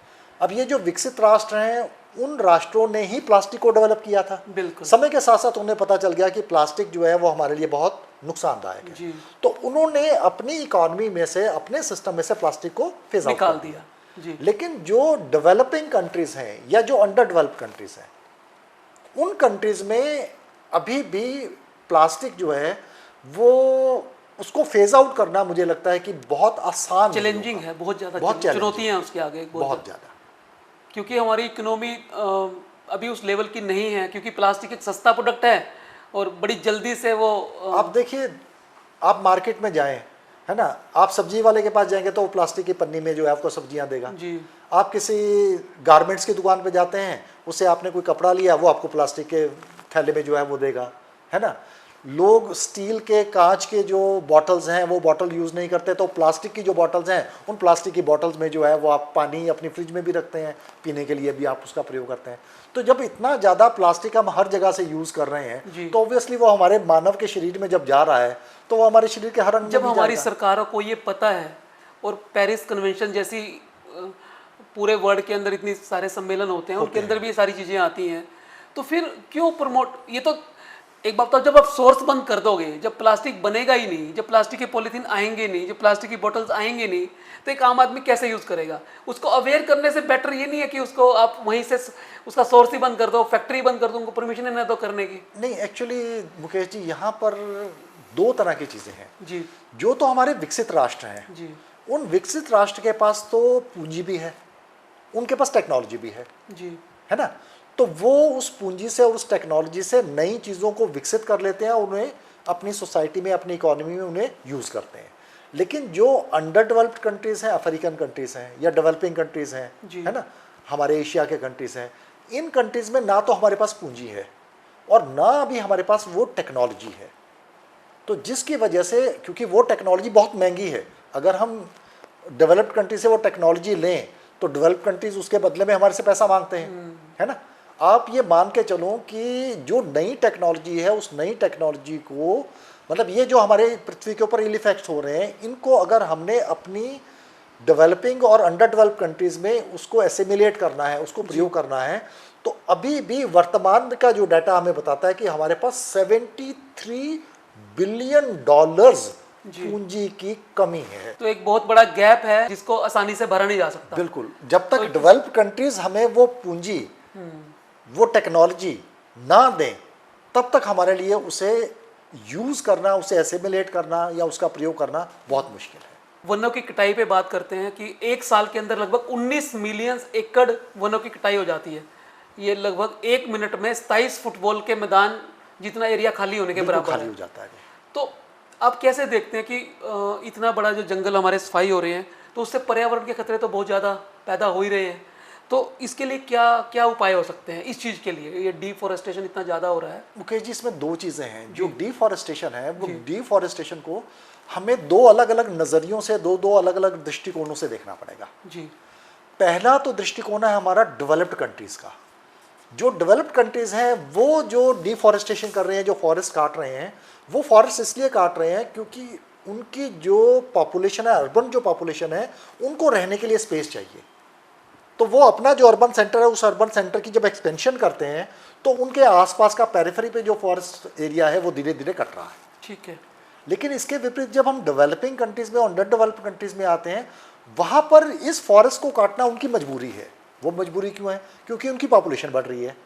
अब ये जो विकसित राष्ट्र हैं, उन राष्ट्रों ने ही प्लास्टिक को डेवलप किया था। समय के साथ साथ उन्हें पता चल गया कि प्लास्टिक जो है वो हमारे लिए बहुत नुकसानदायक है, तो उन्होंने अपनी इकोनॉमी में से, अपने सिस्टम में से प्लास्टिक को फेज आउट कर दिया जी। लेकिन जो डेवलपिंग कंट्रीज हैं या जो अंडर डेवलप्ड कंट्रीज हैं, उन कंट्रीज में अभी भी प्लास्टिक जो है वो उसको फेज आउट करना मुझे लगता है कि बहुत आसान, चैलेंजिंग है, बहुत ज़्यादा चुनौतियां हैं उसके आगे, बहुत ज़्यादा, क्योंकि हमारी इकोनॉमी अभी उस लेवल की नहीं है, क्योंकि प्लास्टिक एक सस्ता प्रोडक्ट है और बड़ी जल्दी से वो आप देखिए, आप मार्केट में जाएं, है ना, आप सब्जी वाले के पास जाएंगे तो वो प्लास्टिक की पन्नी में जो है आपको सब्जियां देगा जी। आप किसी गारमेंट्स की दुकान पे जाते हैं, उससे आपने कोई कपड़ा लिया, वो आपको प्लास्टिक के थैले में जो है वो देगा, है ना। लोग स्टील के, कांच के जो बॉटल्स हैं वो बॉटल यूज़ नहीं करते, तो प्लास्टिक की जो बॉटल्स हैं, उन प्लास्टिक की बॉटल्स में जो है वो आप पानी अपनी फ्रिज में भी रखते हैं, पीने के लिए भी आप उसका प्रयोग करते हैं। तो जब इतना ज़्यादा प्लास्टिक हम हर जगह से यूज़ कर रहे हैं, तो ऑब्वियसली वो हमारे मानव के शरीर में जब जा रहा है, तो वो हमारे शरीर के हर अंग में जब हमारी सरकारों को ये पता है, और पेरिस कन्वेंशन जैसी पूरे वर्ल्ड के अंदर इतनी सारे सम्मेलन होते हैं, उनके अंदर भी ये सारी चीज़ें आती हैं, तो फिर क्यों प्रमोट, ये तो एक बात, तो जब आप सोर्स बंद कर दोगे, जब प्लास्टिक बनेगा ही नहीं, जब प्लास्टिक के पॉलीथीन आएंगे नहीं, जब प्लास्टिक की बोतल्स आएंगे नहीं, तो एक आम आदमी कैसे यूज़ करेगा? उसको अवेयर करने से बेटर ये नहीं है कि उसको आप वहीं से उसका सोर्स ही बंद कर दो, फैक्ट्री बंद कर दो, उनको परमिशन नहीं दो करने की। नहीं, एक्चुअली मुकेश जी, यहाँ पर दो तरह की चीज़ें हैं जी। जो तो हमारे विकसित राष्ट्र हैं जी, उन विकसित राष्ट्र के पास तो पूंजी भी है, उनके पास टेक्नोलॉजी भी है जी, है ना, तो वो उस पूंजी से और उस टेक्नोलॉजी से नई चीज़ों को विकसित कर लेते हैं और उन्हें अपनी सोसाइटी में, अपनी इकोनॉमी में उन्हें यूज़ करते हैं। लेकिन जो अंडर डेवलप्ड कंट्रीज़ हैं, अफ्रीकन कंट्रीज़ हैं या डेवलपिंग कंट्रीज़ हैं, है ना, हमारे एशिया के कंट्रीज़ हैं, इन कंट्रीज़ में ना तो हमारे पास पूंजी है और ना अभी हमारे पास वो टेक्नोलॉजी है, तो जिसकी वजह से, क्योंकि वो टेक्नोलॉजी बहुत महंगी है, अगर हम डेवलप्ड कंट्री से वो टेक्नोलॉजी लें तो डेवलप्ड कंट्रीज़ उसके बदले में हमारे से पैसा मांगते हैं, है ना। आप ये मान के चलो कि जो नई टेक्नोलॉजी है, उस नई टेक्नोलॉजी को मतलब ये जो हमारे पृथ्वी के ऊपर इल इफेक्ट्स हो रहे हैं, इनको अगर हमने अपनी डेवलपिंग और अंडर डेवलप्ड कंट्रीज में उसको एसिमिलेट करना है, उसको प्रयोग करना है, तो अभी भी वर्तमान का जो डाटा हमें बताता है कि हमारे पास 73 बिलियन डॉलर्स पूंजी की कमी है। तो एक बहुत बड़ा गैप है जिसको आसानी से भरा नहीं जा सकता। बिल्कुल, जब तक डेवलप्ड कंट्रीज हमें वो पूंजी, वो टेक्नोलॉजी ना दें, तब तक हमारे लिए उसे यूज करना, उसे एसिमिलेट करना या उसका प्रयोग करना बहुत मुश्किल है। वनों की कटाई पे बात करते हैं कि एक साल के अंदर लगभग 19 मिलियन एकड़ वनों की कटाई हो जाती है। ये लगभग 1 मिनट में 27 फुटबॉल के मैदान जितना एरिया खाली होने के बराबर खाली है। हो जाता है। तो आप कैसे देखते हैं कि इतना बड़ा जो जंगल हमारे सफाई हो रहे हैं, तो उससे पर्यावरण के खतरे तो बहुत ज़्यादा पैदा हो ही रहे हैं। तो इसके लिए क्या क्या उपाय हो सकते हैं इस चीज़ के लिए? ये डिफॉरेस्टेशन इतना ज़्यादा हो रहा है। मुकेश जी, इसमें दो चीज़ें हैं। जो डिफॉरेस्टेशन है, वो डिफॉरेस्टेशन को हमें दो अलग अलग नज़रियों से, दो अलग अलग दृष्टिकोणों से देखना पड़ेगा जी। पहला तो दृष्टिकोण है हमारा डेवलप्ड कंट्रीज़ का। जो डेवलप्ड कंट्रीज़ हैं वो जो डिफॉरेस्टेशन कर रहे हैं, जो फॉरेस्ट काट रहे हैं, वो फॉरेस्ट इसलिए काट रहे हैं क्योंकि उनकी जो पॉपुलेशन है, अर्बन जो पॉपुलेशन है, उनको रहने के लिए स्पेस चाहिए। तो वो अपना जो अर्बन सेंटर है, उस अर्बन सेंटर की जब एक्सपेंशन करते हैं, तो उनके आसपास का पेरिफेरी पे जो फॉरेस्ट एरिया है वो धीरे धीरे कट रहा है। ठीक है। लेकिन इसके विपरीत जब हम डेवलपिंग कंट्रीज़ में और अंडर डेवलप्ड कंट्रीज़ में आते हैं, वहाँ पर इस फॉरेस्ट को काटना उनकी मजबूरी है। वो मजबूरी क्यों है? क्योंकि उनकी पॉपुलेशन बढ़ रही है।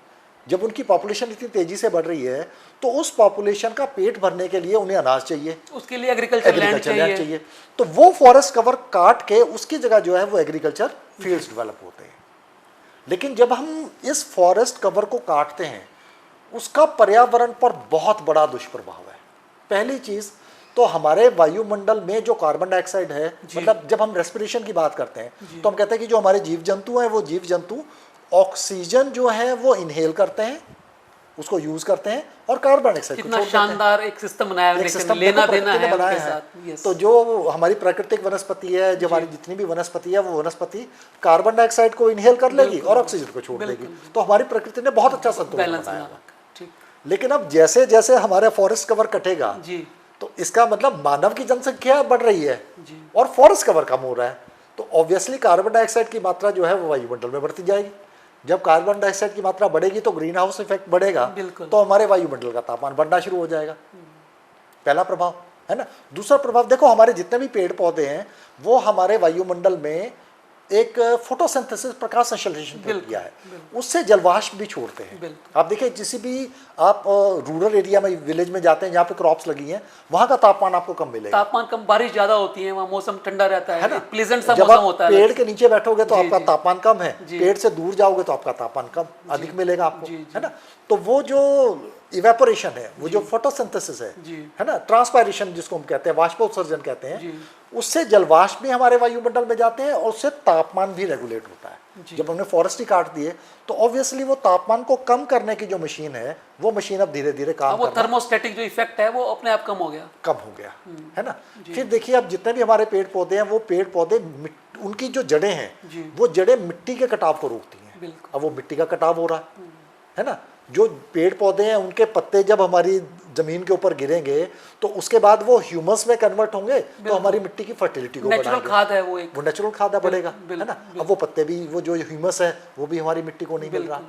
जब उनकी पॉपुलेशन इतनी तेज़ी से बढ़ रही है, तो उस पॉपुलेशन का पेट भरने के लिए उन्हें अनाज चाहिए, उसके लिए एग्रीकल्चर लैंड चाहिए। तो वो फॉरेस्ट कवर काट के उसकी जगह जो है वो एग्रीकल्चर फील्ड्स डेवलप होते हैं। लेकिन जब हम इस फॉरेस्ट कवर को काटते हैं, उसका पर्यावरण पर बहुत बड़ा दुष्प्रभाव है। पहली चीज़ तो हमारे वायुमंडल में जो कार्बन डाइऑक्साइड है, मतलब जब हम रेस्पिरेशन की बात करते हैं तो हम कहते हैं कि जो हमारे जीव जंतु हैं, वो जीव जंतु ऑक्सीजन जो है वो इनहेल करते हैं, उसको यूज करते हैं, और कार्बन डाइऑक्साइड को छोड़ देते हैं। शानदार एक सिस्टम बनाया है, लेना देना है उनके साथ। तो जो हमारी प्राकृतिक वनस्पति है, जो हमारी जितनी भी वनस्पति है, वो वनस्पति कार्बन डाइऑक्साइड को इनहेल कर लेगी और ऑक्सीजन को छोड़ देगी। तो हमारी प्रकृति ने बहुत अच्छा संतुलन बनाया है। लेकिन अब जैसे जैसे हमारा फॉरेस्ट कवर कटेगा, तो इसका मतलब मानव की जनसंख्या बढ़ रही है और फॉरेस्ट कवर कम हो रहा है, तो ऑब्वियसली कार्बन डाइऑक्साइड की मात्रा जो है वो वायुमंडल में बढ़ती जाएगी। जब कार्बन डाइऑक्साइड की मात्रा बढ़ेगी तो ग्रीन हाउस इफेक्ट बढ़ेगा, तो हमारे वायुमंडल का तापमान बढ़ना शुरू हो जाएगा। पहला प्रभाव है ना। दूसरा प्रभाव देखो, हमारे जितने भी पेड़ पौधे हैं वो हमारे वायुमंडल में एक फोटोसिंथेसिस, प्रकाश संश्लेषण प्रक्रिया है, उससे जलवाष्प भी छोड़ते हैं। आप देखिए, किसी भी आप रूरल एरिया में, विलेज में जाते हैं जहाँ पे क्रॉप्स लगी हैं, वहाँ का तापमान आपको कम मिलेगा। तापमान कम, बारिश ज्यादा होती है, वहाँ मौसम ठंडा रहता है ना, प्लीजेंट सा जब मौसम आप होता है। पेड़ के नीचे बैठोगे तो आपका तापमान कम है, पेड़ से दूर जाओगे तो आपका तापमान कम अधिक मिलेगा आपको, है ना। तो वो जो इवेपोरेशन है, वो जो फोटोसिंथेसिस है ना, ट्रांसपायरेशन जिसको हम कहते हैं, वाष्पोत्सर्जन कहते हैं, उससे जलवाष्प भी हमारे वायुमंडल में जाते हैं और उससे तापमान भी रेगुलेट होता है। जब हमने फॉरेस्ट ही काट दिए तो ऑब्वियसली वो तापमान को कम करने की जो मशीन है, वो मशीन अब धीरे धीरे काम वो थर्मोस्टेटिक जो इफेक्ट है वो अपने आप कम हो गया, है ना। फिर देखिए, अब जितने भी हमारे पेड़ पौधे हैं, वो पेड़ पौधे, उनकी जो जड़ें हैं, वो जड़ें मिट्टी के कटाव को रोकती हैं। अब वो मिट्टी का कटाव हो रहा है ना। जो पेड़ पौधे हैं उनके पत्ते जब हमारी जमीन के ऊपर गिरेंगे तो उसके बाद वो ह्यूमस में कन्वर्ट होंगे, तो हमारी मिट्टी की फर्टिलिटी को नेचुरल खाद है, वो एक नेचुरल खाद बढ़ेगा, है ना। अब वो पत्ते भी, वो जो ह्यूमस है वो भी हमारी मिट्टी को नहीं मिल रहा,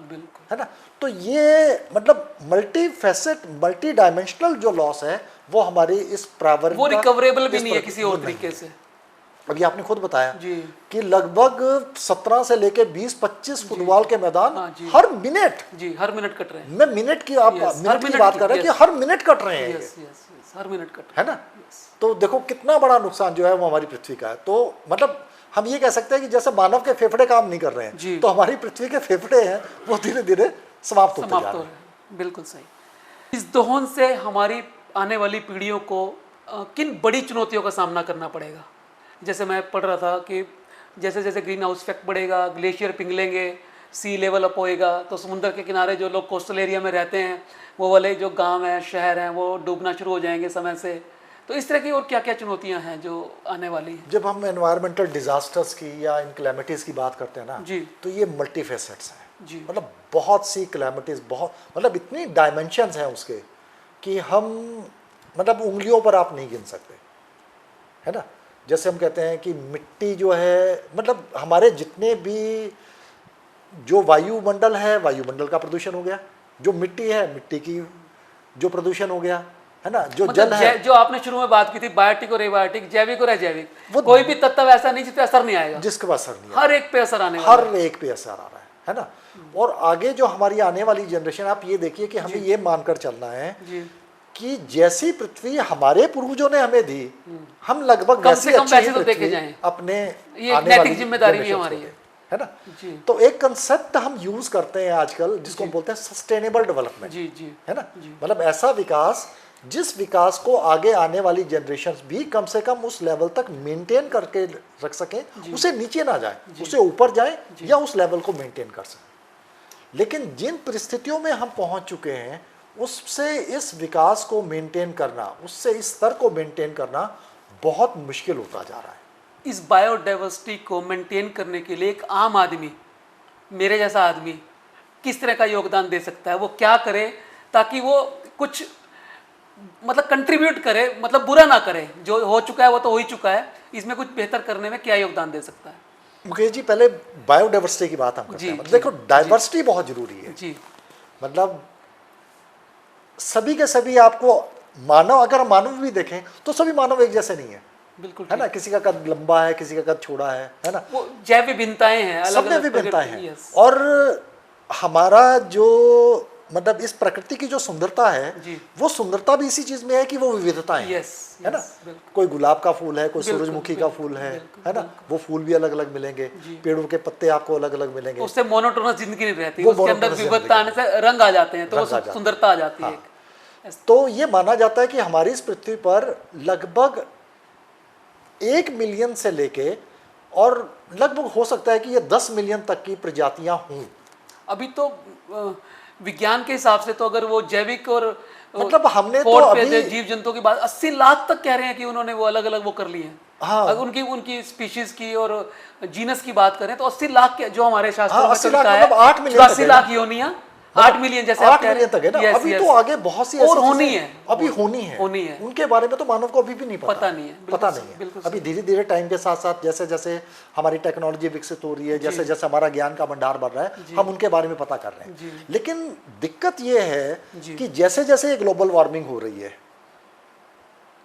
है ना। तो ये मतलब मल्टी फैसेट, मल्टी डायमेंशनल जो लॉस है वो हमारी इस पर्यावरण, वो रिकवरेबल भी नहीं है किसी और तरीके से। अभी आपने खुद बताया कि लगभग 17 से लेके 20-25 फुटबॉल के मैदान हर मिनट कट रहे हैं। मैं मिनट की, आप मिनट की बात कर रहे हैं कि हर मिनट कट रहे हैं, हर मिनट कट, है ना। तो देखो कितना बड़ा नुकसान जो है वो हमारी पृथ्वी का है। तो मतलब हम ये कह सकते हैं कि जैसे मानव के फेफड़े काम नहीं कर रहे हैं, तो हमारी पृथ्वी के फेफड़े हैं वो धीरे धीरे समाप्त होते जा रहे हैं। बिल्कुल सही। इस दोहन से हमारी आने वाली पीढ़ियों को किन बड़ी चुनौतियों का सामना करना पड़ेगा? जैसे मैं पढ़ रहा था कि जैसे जैसे ग्रीन हाउस इफेक्ट बढ़ेगा, ग्लेशियर पिघलेंगे, सी लेवल अप होएगा, तो समुद्र के किनारे जो लोग कोस्टल एरिया में रहते हैं, वो वाले जो गांव हैं, शहर हैं, वो डूबना शुरू हो जाएंगे समय से। तो इस तरह की और क्या क्या चुनौतियां हैं जो आने वाली हैं? जब हम एनवायरमेंटल डिजास्टर्स की या इन क्लैमिटीज़ की बात करते हैं ना, तो ये मल्टी फेसेट्स हैं। मतलब बहुत सी क्लैमिटीज़, बहुत मतलब इतनी डायमेंशंस हैं उसके कि हम मतलब उंगलियों पर आप नहीं गिन सकते, है ना। जैसे हम कहते हैं कि मिट्टी जो है, मतलब हमारे जितने भी जो वायुमंडल है, वायुमंडल का प्रदूषण हो गया, जो मिट्टी है, मिट्टी की जो प्रदूषण हो गया, है ना, जो जल है। जो आपने शुरू में बात की थी बायोटिक और एबायोटिक, जैविक और अजैविक, वो कोई भी तत्व ऐसा नहीं जिस पे असर नहीं आएगा, जिसके पास असर नहीं हर एक पे असर आने है, वाला हर एक पे असर आ रहा है ना। और आगे जो हमारी आने वाली जनरेशन, आप ये देखिए कि हमें ये मानकर चलना है जी। कि जैसी पृथ्वी हमारे पूर्वजों ने हमें दी, हम लगभग कम वैसी से कम अच्छी वैसे ही तो देखे पृथ्वी जाएं। अपने ये आने नैतिक वाली जिम्मेदारी भी generations हमारी को है। दें, है ना। जी तो एक कंसेप्ट हम यूज करते हैं आजकल, जिसको हम बोलते हैं सस्टेनेबल डेवलपमेंट, जी जी है ना। मतलब ऐसा विकास जिस विकास को आगे आने वाली जनरेशन्स भी कम से कम उस लेवल तक मेंटेन करके रख सकें, उसे नीचे ना जाए, उसे ऊपर जाए, या उस लेवल को मेंटेन कर सकें। लेकिन जिन परिस्थितियों में हम पहुंच चुके हैं, उससे इस विकास को मेंटेन करना, उससे इस स्तर को मेंटेन करना बहुत मुश्किल होता जा रहा है। इस बायोडाइवर्सिटी को मेंटेन करने के लिए एक आम आदमी, मेरे जैसा आदमी, किस तरह का योगदान दे सकता है? वो क्या करे ताकि वो कुछ मतलब कंट्रीब्यूट करे, मतलब बुरा ना करे, जो हो चुका है वो तो हो ही चुका है, इसमें कुछ बेहतर करने में क्या योगदान दे सकता है? मुकेश जी, पहले बायोडाइवर्सिटी की बात हम करते जी, हैं। मतलब जी, देखो, डाइवर्सिटी बहुत जरूरी है। जी मतलब सभी के सभी आपको मानव, अगर मानव भी देखें तो सभी मानव एक जैसे नहीं है, बिल्कुल है ना। किसी का कद लंबा है, किसी का कद छोटा है ना। वो जैव विभिन्नताएं हैं, अलग सब में अलग विभिन्नताएं हैं। यस और हमारा जो मतलब इस प्रकृति की जो सुंदरता है, जी। वो सुंदरता भी इसी चीज में है कि वो विविधताएं हैं, यस है ना। बिल्कुल कोई गुलाब का फूल है, कोई बिल्कुल, सूरजमुखी का बिल्कुल, फूल है बिल्कुल, ना। वो फूल भी अलग अलग मिलेंगे, पेड़ों के पत्ते आपको अलग अलग मिलेंगे। उससे मोनोटोनस जिंदगी नहीं रहती, वो उसके अंदर monotonous विविधता आने से रंग आ जाते हैं, तो वो रंग आ जाते हैं। सुंदरता आ जाती है हाँ। एक। तो ये माना जाता है कि हमारी इस पृथ्वी पर लगभग 1 मिलियन से लेके और लगभग हो सकता है कि ये 10 मिलियन तक की प्रजातियां हों। अभी तो विज्ञान के हिसाब से तो अगर वो जैविक और मतलब हमने तो पौध अभी पेड़ जीव जंतुओं की बात 80 लाख तक कह रहे हैं कि उन्होंने वो अलग अलग वो कर लिए हैं। हाँ। अगर उनकी उनकी स्पीशीज की और जीनस की बात करें तो 80 लाख के जो हमारे शास्त्रों में 80 लाख कविता मतलब 8 मिलियन तक 80 है लाख योनियां, 8 मिलियन जैसे आप 8 कह रहे मिलियन तक है ना। हैं। अभी Yes, तो yes। आगे बहुत सी और ऐसी होनी चीजें है, अभी होनी है। उनके बारे में तो मानव को अभी भी नहीं पता नहीं है, पता बिल्कुल नहीं है। बिल्कुल अभी धीरे धीरे टाइम के साथ साथ जैसे जैसे हमारी टेक्नोलॉजी विकसित हो रही है, जैसे जैसे हमारा ज्ञान का भंडार बढ़ रहा है, हम उनके बारे में पता कर रहे हैं। लेकिन दिक्कत ये है कि जैसे जैसे ये ग्लोबल वार्मिंग हो रही है,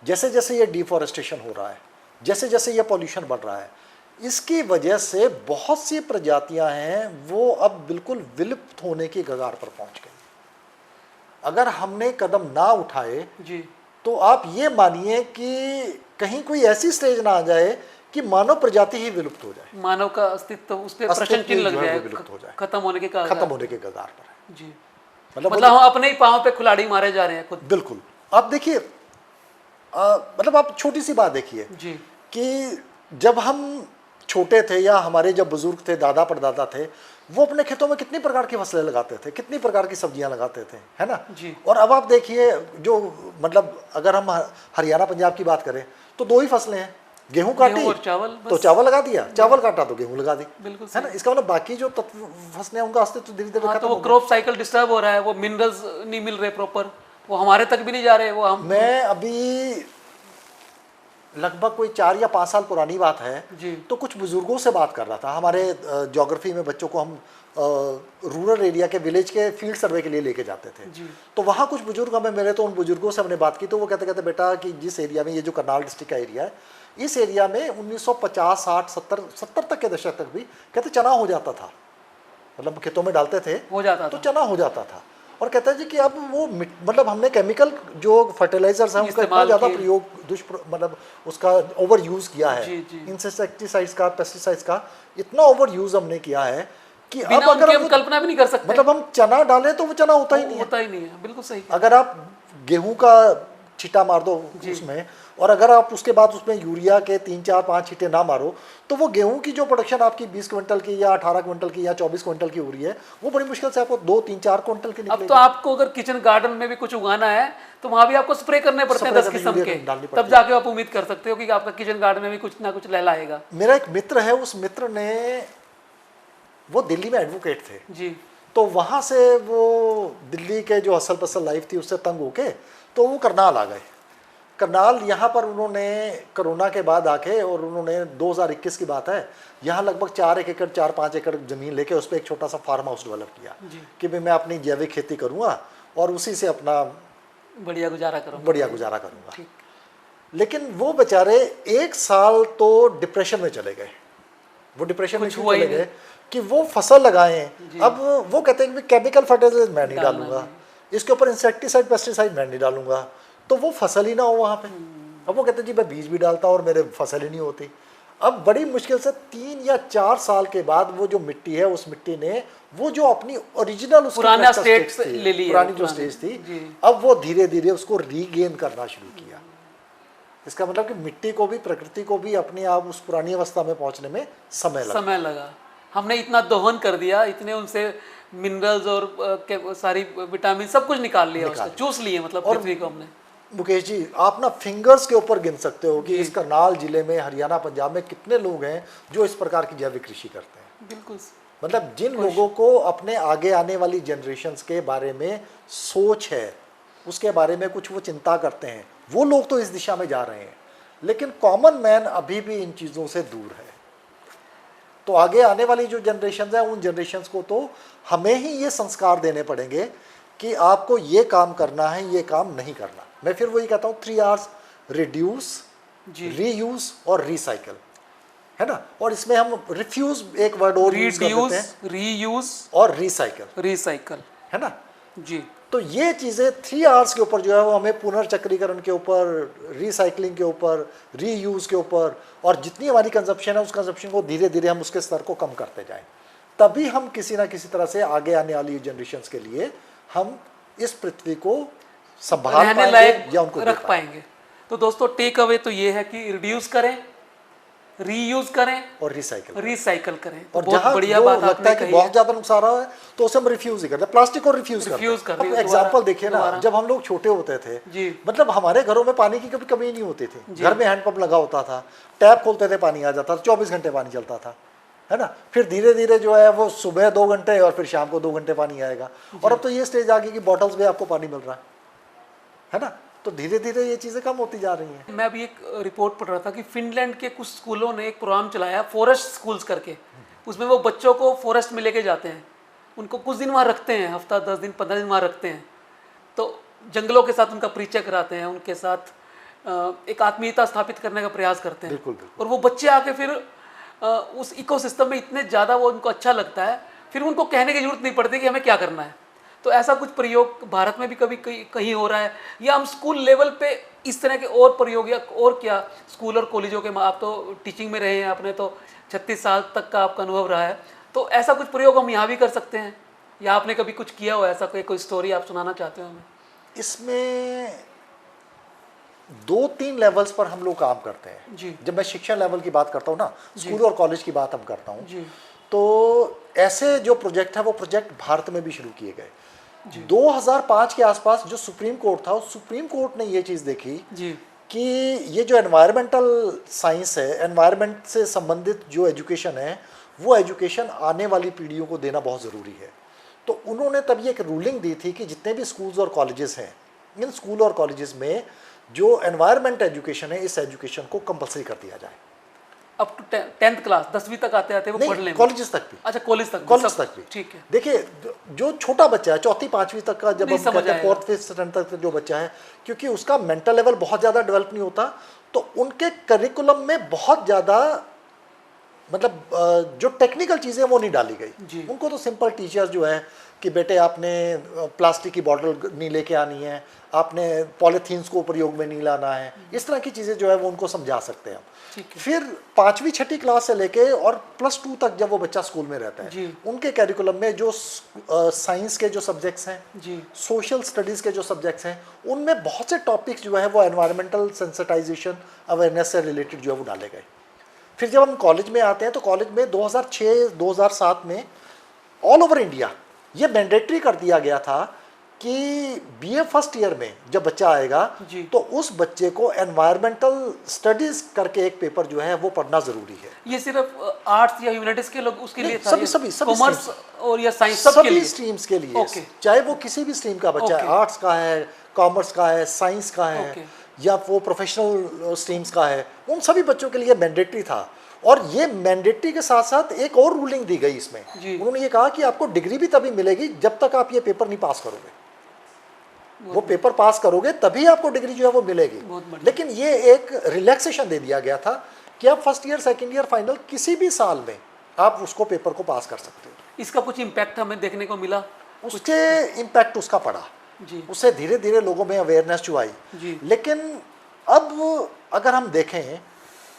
जैसे जैसे ये डिफॉरेस्टेशन हो रहा है, जैसे जैसे ये पॉल्यूशन बढ़ रहा है, इसकी वजह से बहुत सी प्रजातियां हैं वो अब बिल्कुल विलुप्त होने की कगार पर पहुंच गई। अगर हमने कदम ना उठाए जी। तो आप ये मानिए कि कहीं कोई ऐसी स्टेज ना आ जाए कि मानव प्रजाति ही विलुप्त हो जाए, मानव का अस्तित्व उस पर प्रश्न चिन्ह लग जाए, विलुप्त हो जाए, खत्म होने के कगार। खत्म होने के कगार पर है। जी। मतलब हम अपने ही पांव पे कुल्हाड़ी मारे जा रहे हैं खुद। बिल्कुल। आप देखिए, मतलब आप छोटी सी बात देखिए जी। कि जब हम छोटे थे या हमारे जब बुजुर्ग थे, दादा परदादा थे, वो अपने खेतों में कितनी प्रकार की फसलें लगाते थे, कितनी प्रकार की सब्जियां लगाते थे, है ना। जी। और अब आप देखिए, जो मतलब अगर हम हरियाणा पंजाब की बात करें तो 2 ही फसलें हैं, गेहूं काटी और चावल, तो चावल लगा दिया, चावल काटा तो गेहूं लगा दी, बिल्कुल है ना। इसका मतलब बाकी जो तत्व फसलें हैं उनका अस्तित्व धीरे धीरे हाँ, खत्म तो वो हो गया। क्रॉप साइकिल डिस्टर्ब हो रहा है, वो मिनरल्स नहीं मिल रहे प्रॉपर, वो हमारे तक भी नहीं जा रहे। वो हम मैं अभी लगभग कोई 4 या 5 साल पुरानी बात है, जी। तो कुछ बुजुर्गों से बात कर रहा था। हमारे ज्योग्राफी में बच्चों को हम रूरल एरिया के विलेज के फील्ड सर्वे के लिए लेके जाते थे। जी। तो वहाँ कुछ बुजुर्ग हमें मिले, तो उन बुजुर्गों से हमने बात की, तो वो कहते कहते बेटा कि जिस एरिया में, ये जो करनाल डिस्ट्रिक्ट का एरिया है, इस एरिया में 1950, 60, 70 तक के दशक तक भी कहते चना हो जाता था, मतलब खेतों में डालते थे हो जाता तो था। चना हो जाता था। और कहता है जी कि अब वो मतलब हमने केमिकल जो फर्टिलाइजर्स हैं उनका इतना इस्तेमाल ज़्यादा किए। प्रयोग मतलब उसका ओवर यूज़ किया है, जी, जी। इंसेक्टिसाइड्स का, पेस्टिसाइड्स का इतना ओवर यूज़ हमने किया है कि अब बिना अगर उनके हम हम कल्पना भी नहीं कर सकते। मतलब हम चना डालें तो वो चना होता ही नहीं है। होता ही नहीं है, बिल्कुल सही। अगर आप गेहूं का छिटा मार दो उसमें, और अगर आप उसके बाद उसमें यूरिया के 3, 4, 5 छींटे ना मारो, तो वो गेहूं की जो प्रोडक्शन आपकी 20 क्विंटल की या 18 क्विंटल की या 24 क्विंटल की हो रही है, वो बड़ी मुश्किल से आपको 2, 3, 4 क्विंटल की अब निकलेगी। तो आपको अगर किचन गार्डन में भी कुछ उगाना है तो वहां भी आपको स्प्रे करने पड़ते हैं स्प्रे 10 करने, किस्म यूरिया के, डालनी पड़ती तब जाके आप उम्मीद कर सकते हो कि आपका किचन गार्डन में भी कुछ ना कुछ लहलाएगा। मेरा एक मित्र है, उस मित्र ने, वो दिल्ली में एडवोकेट थे, जी। तो वहाँ से वो दिल्ली के जो असल पसल लाइफ थी उससे तंग होके तो वो करनाल आ गए। करनाल यहाँ पर उन्होंने कोरोना के बाद आके, और उन्होंने 2021 की बात है, यहाँ लगभग 4-5 एकड़ ज़मीन लेके उस पर एक छोटा सा फार्म हाउस डेवलप किया कि भाई मैं अपनी जैविक खेती करूँगा और उसी से अपना बढ़िया गुजारा करूँगा। लेकिन वो बेचारे 1 साल तो डिप्रेशन में चले गए। वो डिप्रेशन में क्यों चले गए कि वो फसल लगाएं, अब वो कहते हैं कि केमिकल फर्टिलाइजर मैं नहीं डालूंगा, इसके ऊपर इंसेक्टिसाइड पेस्टिसाइड मैं नहीं डालूंगा, तो वो फसल ही ना हो वहाँ पे। अब वो कहते हैं जी मैं बीज भी डालता हूँ और मेरे फसल ही नहीं होती। अब बड़ी मुश्किल से 3 या 4 साल के बाद वो जो मिट्टी है, उस मिट्टी ने वो जो अपनी ओरिजिनल पुराना स्टेट ले लिया, पुरानी जो स्टेज थी, अब वो धीरे धीरे उसको रीगेन करना शुरू किया। इसका मतलब कि मिट्टी को भी, प्रकृति को भी अपने आप उस पुरानी अवस्था में पहुंचने में समय लगा। हमने इतना दोहन कर दिया, इतने उनसे मिनरल्स और सारी विटामिन सब कुछ निकाल लिया, उसका चूस लिए, मतलब पृथ्वी को हमने। मुकेश जी, आप ना फिंगर्स के ऊपर गिन सकते हो कि इस करनाल जिले में, हरियाणा, पंजाब में कितने लोग हैं जो इस प्रकार की जैविक कृषि करते हैं। बिल्कुल, मतलब जिन लोगों को अपने आगे आने वाली जनरेशन्स के बारे में सोच है, उसके बारे में कुछ वो चिंता करते हैं, वो लोग तो इस दिशा में जा रहे हैं। लेकिन कॉमन मैन अभी भी इन चीज़ों से दूर है। तो आगे आने वाली जो जनरेशन्स हैं, उन जनरेशन्स को तो हमें ही ये संस्कार देने पड़ेंगे कि आपको ये काम करना है, ये काम नहीं करना। मैं फिर वही कहता हूँ 3 R's: रिड्यूस, रीयूज और रिसाइकल, है ना। और इसमें हम रिफ्यूज एक वर्ड और यूज कर देते हैं, रीयूज और रिसाइकल, है ना जी। तो ये चीज़ें 3 R's के ऊपर जो है वो हमें पुनर्चक्रीकरण के ऊपर, रिसाइकलिंग के ऊपर, रीयूज़ के ऊपर, और जितनी हमारी कंजप्शन है उस कंजप्शन को धीरे धीरे हम उसके स्तर को कम करते जाएं, तभी हम किसी ना किसी तरह से आगे आने वाली जनरेशन्स के लिए हम इस पृथ्वी को संभाल पाएंगे या उनको रख पाएंगे। तो दोस्तों टेक अवे तो ये है कि रिड्यूस करें, रीयूज करें और रिसाइकल करें। और बहुत बढ़िया बात लगता है कि बहुत ज्यादा नुकसान रहा है तो उसे हम रिफ्यूज ही करते हैं, प्लास्टिक को रिफ्यूज करते हैं। एग्जांपल देखिए ना, जब हम लोग छोटे होते थे मतलब हमारे घरों में पानी की कभी कमी नहीं होती थी। घर में हैंडपंप लगा होता था, टैप खोलते थे, पानी आ जाता था, 24 घंटे पानी चलता था, है ना। फिर धीरे धीरे जो है वो सुबह 2 घंटे और फिर शाम को 2 घंटे पानी आएगा। और अब तो ये स्टेज आ गई कि बॉटल्स में आपको पानी मिल रहा है ना। तो धीरे धीरे ये चीज़ें कम होती जा रही हैं। मैं अभी एक रिपोर्ट पढ़ रहा था कि फिनलैंड के कुछ स्कूलों ने एक प्रोग्राम चलाया, फॉरेस्ट स्कूल्स करके। उसमें वो बच्चों को फॉरेस्ट में लेके जाते हैं, उनको कुछ दिन वहाँ रखते हैं, हफ्ता 10 दिन 15 दिन वहाँ रखते हैं। तो जंगलों के साथ उनका परिचय कराते हैं, उनके साथ एक आत्मीयता स्थापित करने का प्रयास करते हैं। बिल्कुल। और वो बच्चे आके फिर उस इकोसिस्टम में इतने ज़्यादा वो उनको अच्छा लगता है, फिर उनको कहने की जरूरत नहीं पड़ती कि हमें क्या करना है। तो ऐसा कुछ प्रयोग भारत में भी कभी कहीं हो रहा है, या हम स्कूल लेवल पे इस तरह के और प्रयोग, या और क्या स्कूल और कॉलेजों के, आप तो टीचिंग में रहे हैं, आपने तो 36 साल तक का आपका अनुभव रहा है, तो ऐसा कुछ प्रयोग हम यहाँ भी कर सकते हैं, या आपने कभी कुछ किया हो ऐसा, कोई स्टोरी आप सुनाना चाहते हो हमें? इसमें 2-3 लेवल्स पर हम लोग काम करते हैं जी। जब मैं शिक्षा लेवल की बात करता हूँ ना, स्कूल और कॉलेज की बात हम करता हूँ, तो ऐसे जो प्रोजेक्ट है वो प्रोजेक्ट भारत में भी शुरू किए गए। 2005 के आसपास जो सुप्रीम कोर्ट था, उस सुप्रीम कोर्ट ने ये चीज़ देखी कि ये जो एनवायरमेंटल साइंस है, एनवायरमेंट से संबंधित जो एजुकेशन है, वो एजुकेशन आने वाली पीढ़ियों को देना बहुत ज़रूरी है। तो उन्होंने तब ये एक रूलिंग दी थी कि जितने भी स्कूल्स और कॉलेजेस हैं, इन स्कूल और कॉलेजेस में जो एनवायरमेंट एजुकेशन है, इस एजुकेशन को कंपलसरी कर दिया जाए। अप टू 10th क्लास, 10वीं तक आते आते वो पढ़ लें, कॉलेजेस तक भी। अच्छा, कॉलेज तक भी, ठीक है। देखिए जो छोटा बच्चा है, 4वीं-5वीं तक का, जब हम कहते हैं 4th-5th तक जो बच्चा है, क्योंकि उसका मेंटल लेवल बहुत ज़्यादा डेवलप नहीं होता, तो उनके करिकुलम में बहुत ज़्यादा मतलब जो टेक्निकल चीज़ें वो नहीं डाली गई। उनको तो सिंपल टीचर्स जो है कि बेटे आपने प्लास्टिक की बॉटल नहीं लेके आनी है, आपने पॉलीथीन्स को प्रयोग में नहीं लाना है, इस तरह की चीज़ें जो है वो उनको समझा सकते हैं। फिर 5वीं-6वीं क्लास से लेके और +2 तक जब वो बच्चा स्कूल में रहता है, उनके कैरिकुलम में जो साइंस के जो सब्जेक्ट्स हैं, सोशल स्टडीज़ के जो सब्जेक्ट्स हैं, उनमें बहुत से टॉपिक्स जो है वो एनवायरमेंटल सेंसिटाइजेशन अवेयरनेस से रिलेटेड जो है वो डाले गए। फिर जब हम कॉलेज में आते हैं तो कॉलेज में 2006-2007 में ऑल ओवर इंडिया ये मैंडेटरी कर दिया गया था कि BA फर्स्ट ईयर में जब बच्चा आएगा तो उस बच्चे को एनवायरमेंटल स्टडीज करके एक पेपर जो है वो पढ़ना जरूरी है। ये सिर्फ आर्ट्स या ह्यूमैनिटीज के लोग उसके लिए था? सभी कॉमर्स और या साइंस सभी स्ट्रीम्स के लिए, चाहे वो किसी भी स्ट्रीम का बच्चा है, आर्ट्स का है, कॉमर्स का है, साइंस का है, या वो प्रोफेशनल स्ट्रीम्स का है, उन सभी बच्चों के लिए मैंडेटरी था। और ये मैंडेटरी के साथ साथ एक और रूलिंग दी गई इसमें, उन्होंने ये कहा कि आपको डिग्री भी तभी मिलेगी जब तक आप ये पेपर नहीं पास करोगे। वो पेपर पास करोगे तभी आपको डिग्री जो है वो मिलेगी। लेकिन ये एक रिलैक्सेशन दे दिया गया था कि आप first year, second year, final किसी भी साल में आप उसको पेपर को पास कर सकते हो। इसका कुछ इम्पैक्ट हमें देखने को मिला? उसके इम्पैक्ट उसका पड़ा जी। उससे धीरे धीरे लोगों में अवेयरनेस जो आई जी। लेकिन अब अगर हम देखें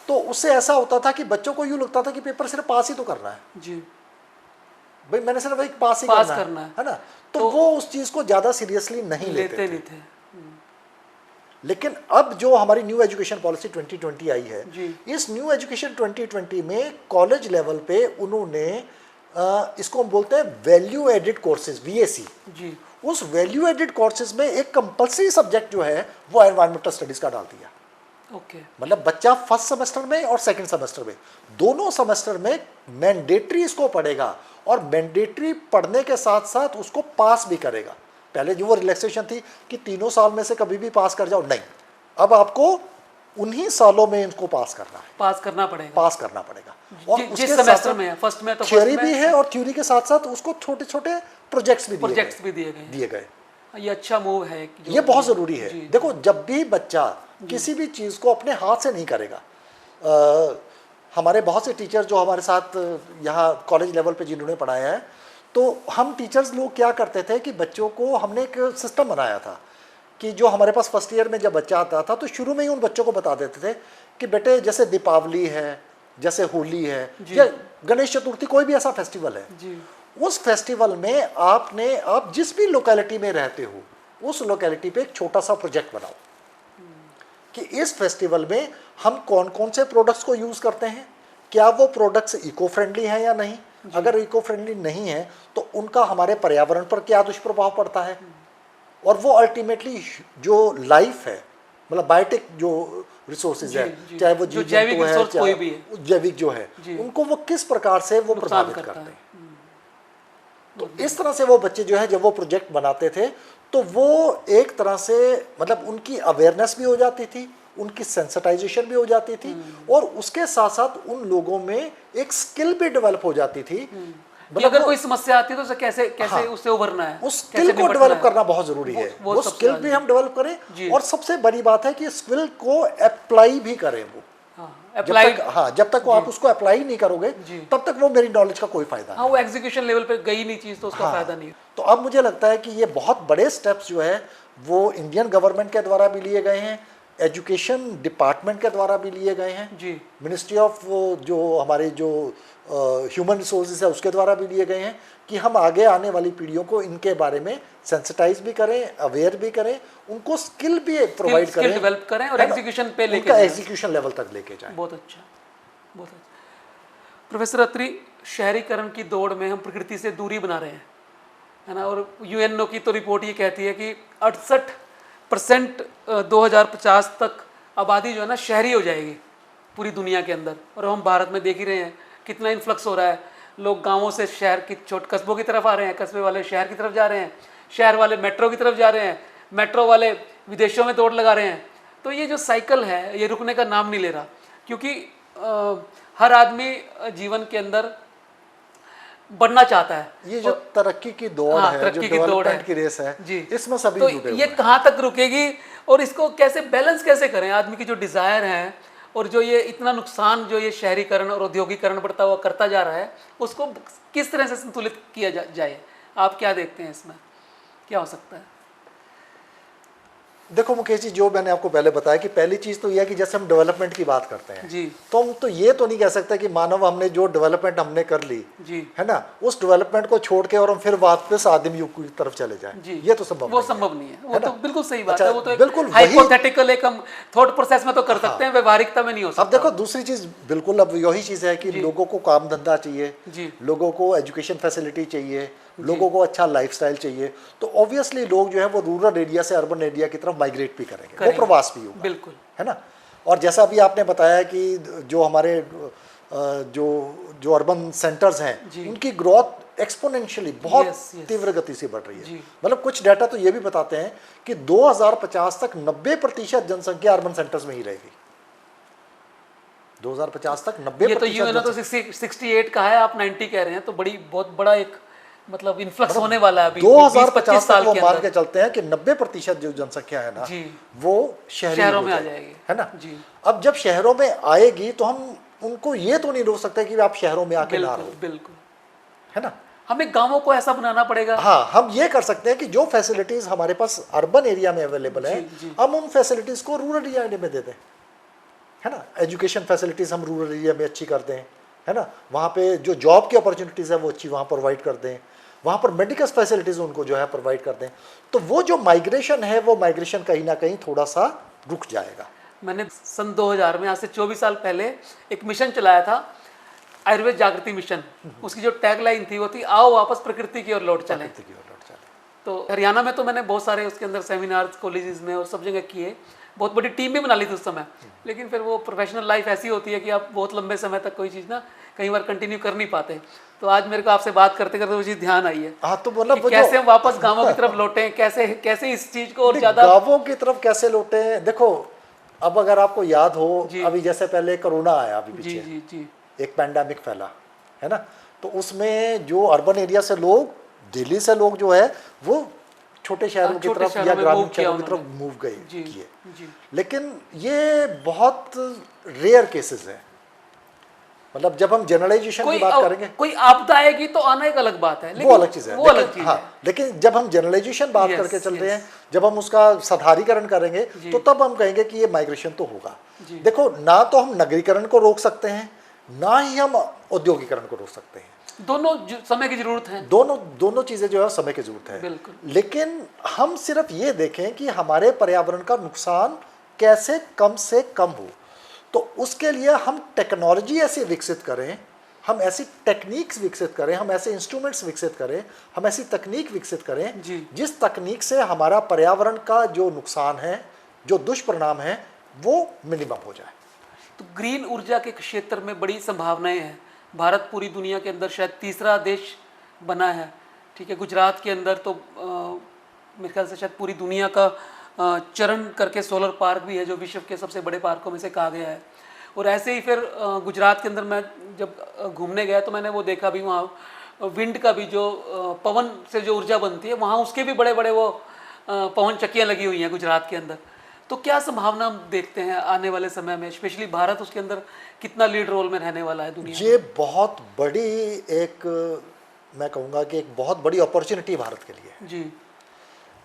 तो उससे ऐसा होता था कि बच्चों को यूँ लगता था कि पेपर सिर्फ पास ही तो करना है जी, भाई, मैंने सिर्फ एक पास ही करना है ना। तो वो उस चीज़ को ज़्यादा सीरियसली नहीं लेते थे। लेकिन अब जो हमारी न्यू एजुकेशन पॉलिसी 2020 आई है, इस न्यू एजुकेशन 2020 में कॉलेज लेवल पे उन्होंने इसको हम बोलते हैं वैल्यू एडिड कोर्सेज, VAC जी। उस वैल्यू एडिड कोर्सेज में एक कंपलसरी सब्जेक्ट जो है वो एनवायरमेंटल स्टडीज का डाल दिया। ओके। मतलब बच्चा फर्स्ट सेमेस्टर में और सेकंड सेमेस्टर में दोनों सेमेस्टर में मैंडेटरी इसको पढ़ेगा और मैंडेटरी पढ़ने के साथ साथ उसको पास भी करेगा। पहले जो वो रिलैक्सेशन थी कि तीनों साल में से कभी भी पास कर जाओ, नहीं, अब आपको उन्हीं सालों में इनको पास करना है, पास करना पड़ेगा, पास करना पड़ेगा। और उसके सेमेस्टर में है, फर्स्ट में तो थ्योरी भी है और थ्योरी के साथ साथ उसको छोटे छोटे प्रोजेक्ट्स भी दिए गए। ये अच्छा मूव है, ये बहुत ज़रूरी है। देखो, जब भी बच्चा किसी भी चीज़ को अपने हाथ से नहीं करेगा, हमारे बहुत से टीचर जो हमारे साथ यहाँ कॉलेज लेवल पे जिन्होंने पढ़ाया है, तो हम टीचर्स लोग क्या करते थे कि बच्चों को हमने एक सिस्टम बनाया था कि जो हमारे पास फर्स्ट ईयर में जब बच्चा आता था तो शुरू में ही उन बच्चों को बता देते थे कि बेटे जैसे दीपावली है, जैसे होली है या गणेश चतुर्थी, कोई भी ऐसा फेस्टिवल है, उस फेस्टिवल में आप जिस भी लोकेलिटी में रहते हो उस लोकेलिटी पे एक छोटा सा प्रोजेक्ट बनाओ कि इस फेस्टिवल में हम कौन कौन से प्रोडक्ट्स को यूज़ करते हैं, क्या वो प्रोडक्ट्स इको फ्रेंडली हैं या नहीं, अगर इको फ्रेंडली नहीं है तो उनका हमारे पर्यावरण पर क्या दुष्प्रभाव पड़ता है, और वो अल्टीमेटली जो लाइफ है, मतलब बायोटिक जो रिसोर्सेज है, चाहे वो जैविक है, चाहे जैविक जो है, उनको वो किस प्रकार से वो प्रभावित करते हैं। तो इस तरह से वो बच्चे जो है जब वो प्रोजेक्ट बनाते थे तो वो एक तरह से मतलब उनकी अवेयरनेस भी हो जाती थी, उनकी सेंसिटाइजेशन भी हो जाती थी, और उसके साथ साथ उन लोगों में एक स्किल भी डेवलप हो जाती थी। मतलब अगर कोई समस्या आती है तो उसे कैसे उससे उभरना है, उस स्किल को डेवलप करना बहुत जरूरी है। वो स्किल भी हम डेवलप करें, और सबसे बड़ी बात है कि स्किल को अप्लाई भी करें। वो जब तक वो आप उसको अप्लाई नहीं करोगे तब तक वो मेरी नॉलेज का कोई फायदा नहीं। वो एग्जीक्यूशन लेवल पे गई नहीं चीज तो उसका फायदा नहीं। तो अब मुझे लगता है कि ये बहुत बड़े स्टेप्स जो है वो इंडियन गवर्नमेंट के द्वारा भी लिए गए हैं, एजुकेशन डिपार्टमेंट के द्वारा भी लिए गए हैं जी, मिनिस्ट्री ऑफ जो हमारे जो ह्यूमन रिसोर्सेज है उसके द्वारा भी लिए गए हैं कि हम आगे आने वाली पीढ़ियों को इनके बारे में सेंसिटाइज भी करें, अवेयर भी करें, उनको स्किल भी प्रोवाइड करें, डेवलप करें और एग्जीक्यूशन पे लेके एग्जीक्यूशन लेवल तक लेके जाएं। बहुत अच्छा, बहुत अच्छा। प्रोफेसर अत्री, शहरीकरण की दौड़ में हम प्रकृति से दूरी बना रहे हैं, है ना, और यूएनओ की तो रिपोर्ट ये कहती है कि 68% 2050 तक आबादी जो है ना शहरी हो जाएगी पूरी दुनिया के अंदर। और हम भारत में देख ही रहे हैं कितना इन्फ्लक्स हो रहा है, लोग गांवों से शहर की छोटे कस्बों की तरफ आ रहे हैं, कस्बे वाले शहर की तरफ जा रहे हैं, शहर वाले मेट्रो की तरफ जा रहे हैं, मेट्रो वाले विदेशों में दौड़ लगा रहे हैं। तो ये जो साइकिल है ये रुकने का नाम नहीं ले रहा, क्योंकि हर आदमी जीवन के अंदर बढ़ना चाहता है। ये जो तरक्की की दौड़ है, तरक्की की दौड़ है, की रेस है जी, इसमें सभी तो जुटे हुए ये कहाँ तक रुकेगी और इसको कैसे बैलेंस कैसे करें? आदमी की जो डिज़ायर है और जो ये इतना नुकसान जो ये शहरीकरण और औद्योगिकरण बढ़ता हुआ करता जा रहा है उसको किस तरह से संतुलित किया जाए? आप क्या देखते हैं इसमें, क्या हो सकता है? देखो मुकेश जी, जो मैंने आपको पहले बताया कि पहली चीज़ तो यह है कि जैसे हम डेवलपमेंट की बात करते हैं जी, तो हम तो ये तो नहीं कह सकते कि मानव हमने जो डेवलपमेंट हमने कर ली जी, है ना, उस डेवलपमेंट को छोड़ के और हम फिर वापस आदिम युग की तरफ चले जाएं, ये तो संभव नहीं है। वो तो बिल्कुल सही बात है, वो तो बिल्कुल हाइपोथेटिकल एक हम थॉट प्रोसेस में तो कर सकते हैं, व्यवहारिकता में नहीं हो सकता। अब देखो दूसरी चीज़ बिल्कुल अब यही चीज़ है कि लोगों को काम धंधा चाहिए, लोगों को एजुकेशन फैसिलिटी चाहिए, लोगों को अच्छा लाइफस्टाइल चाहिए, तो ऑब्वियसली लोग जो है वो रूरल एरिया से अर्बन एरिया की तरफ माइग्रेट भी करेंगे, वो प्रवास भी होगा, बिल्कुल, है ना। और जैसा अभी आपने बताया कि जो हमारे जो जो अर्बन सेंटर्स हैं उनकी ग्रोथ एक्सपोनेंशियली बहुत तीव्र गति से बढ़ रही है। मतलब कुछ डाटा तो ये भी बताते हैं कि 2050 तक 90% जनसंख्या अर्बन सेंटर्स में ही रहेगी। 2050 तक 90%। ये तो यूएनओ तो 68 का है, आप 90 कह रहे हैं, तो बहुत बड़ा एक मतलब इन्फ्लक्स होने वाला है अभी 2050 तक। वो मान के चलते हैं कि 90% जो जनसंख्या है ना वो शहरों में आ जाएगी, है ना जी। अब जब शहरों में आएगी तो हम उनको ये तो नहीं रोक सकते कि आप शहरों में आके ना रहो, बिल्कुल, है ना। हमें गांवों को ऐसा बनाना पड़ेगा। हाँ, हम ये कर सकते हैं कि जो फैसिलिटीज हमारे पास अर्बन एरिया में अवेलेबल है हम उन फैसिलिटीज को रूरल एरिया में दे दें, है ना। एजुकेशन फैसिलिटीज हम रूरल एरिया में अच्छी कर दें, है ना। वहाँ पे जो जॉब की अपॉर्चुनिटीज है वो अच्छी वहाँ प्रोवाइड कर दें, वहाँ पर मेडिकल फैसिलिटीज उनको जो है प्रोवाइड कर दें, तो वो जो माइग्रेशन है वो माइग्रेशन कहीं ना कहीं थोड़ा सा रुक जाएगा। मैंने सन 2000 में, आज से 24 साल पहले एक मिशन चलाया था, आयुर्वेद जागृति मिशन। उसकी जो टैगलाइन थी वो थी, आओ वापस प्रकृति की ओर लौट चलें। तो हरियाणा में तो मैंने बहुत सारे उसके अंदर सेमिनार्स कॉलेजेस में और सब जगह किए, बहुत बड़ी टीम भी बना ली थी उस समय। लेकिन फिर वो प्रोफेशनल लाइफ ऐसी होती है कि आप बहुत लंबे समय तक कोई चीज़ ना कई बार कंटिन्यू कर नहीं पाते। तो आज मेरे को आपसे बात करते करते वो चीज़ ध्यान आई है। हाँ, तो मतलब कैसे हम वापस गाँवों की तरफ लौटें, कैसे इस चीज़ को और ज़्यादा गाँवों की तरफ कैसे लौटें। देखो, अब अगर आपको याद हो, अभी जैसे पहले कोरोना आया अभी पीछे, जी, एक पैंडेमिक फैला, है ना। तो उसमें जो अर्बन एरिया से लोग, दिल्ली से लोग जो है वो छोटे शहरों की तरफ या ग्रामीण शहरों की तरफ मूव गए किए। लेकिन ये बहुत रेयर केसेस है। मतलब जब हम जनरलाइजेशन की बात करेंगे, कोई आपदा आएगी तो आना एक अलग बात है, वो अलग चीज है, वो अलग चीज है। लेकिन जब हम जनरलाइजेशन बात करके चल रहे हैं, जब हम उसका साधारीकरण करेंगे तो तब हम कहेंगे कि ये माइग्रेशन तो होगा। देखो, ना तो हम नगरीकरण को रोक सकते हैं, ना ही हम औद्योगिकरण को रोक सकते हैं। दोनों समय की जरूरत है, दोनों चीजें जो है समय की जरूरत है। बिल्कुल। लेकिन हम सिर्फ ये देखें कि हमारे पर्यावरण का नुकसान कैसे कम से कम हो, तो उसके लिए हम टेक्नोलॉजी ऐसे विकसित करें, हम ऐसी टेक्निक्स विकसित करें, हम ऐसे इंस्ट्रूमेंट्स विकसित करें, हम ऐसी तकनीक विकसित करें जिस तकनीक से हमारा पर्यावरण का जो नुकसान है, जो दुष्परिणाम है, वो मिनिमम हो जाए। तो ग्रीन ऊर्जा के क्षेत्र में बड़ी संभावनाएं हैं। भारत पूरी दुनिया के अंदर शायद तीसरा देश बना है, ठीक है। गुजरात के अंदर तो मेरे ख्याल से शायद पूरी दुनिया का चरण करके सोलर पार्क भी है, जो विश्व के सबसे बड़े पार्कों में से कहा गया है। और ऐसे ही फिर गुजरात के अंदर मैं जब घूमने गया तो मैंने वो देखा भी, वहाँ विंड का भी, जो पवन से जो ऊर्जा बनती है, वहाँ उसके भी बड़े बड़े वो पवन चक्कियाँ लगी हुई हैं गुजरात के अंदर। तो क्या संभावना हम देखते हैं आने वाले समय में, स्पेशली भारत उसके अंदर कितना लीड रोल में रहने वाला है दुनिया में? ये बहुत बड़ी एक, मैं कहूँगा कि एक बहुत बड़ी अपॉर्चुनिटी भारत के लिए जी।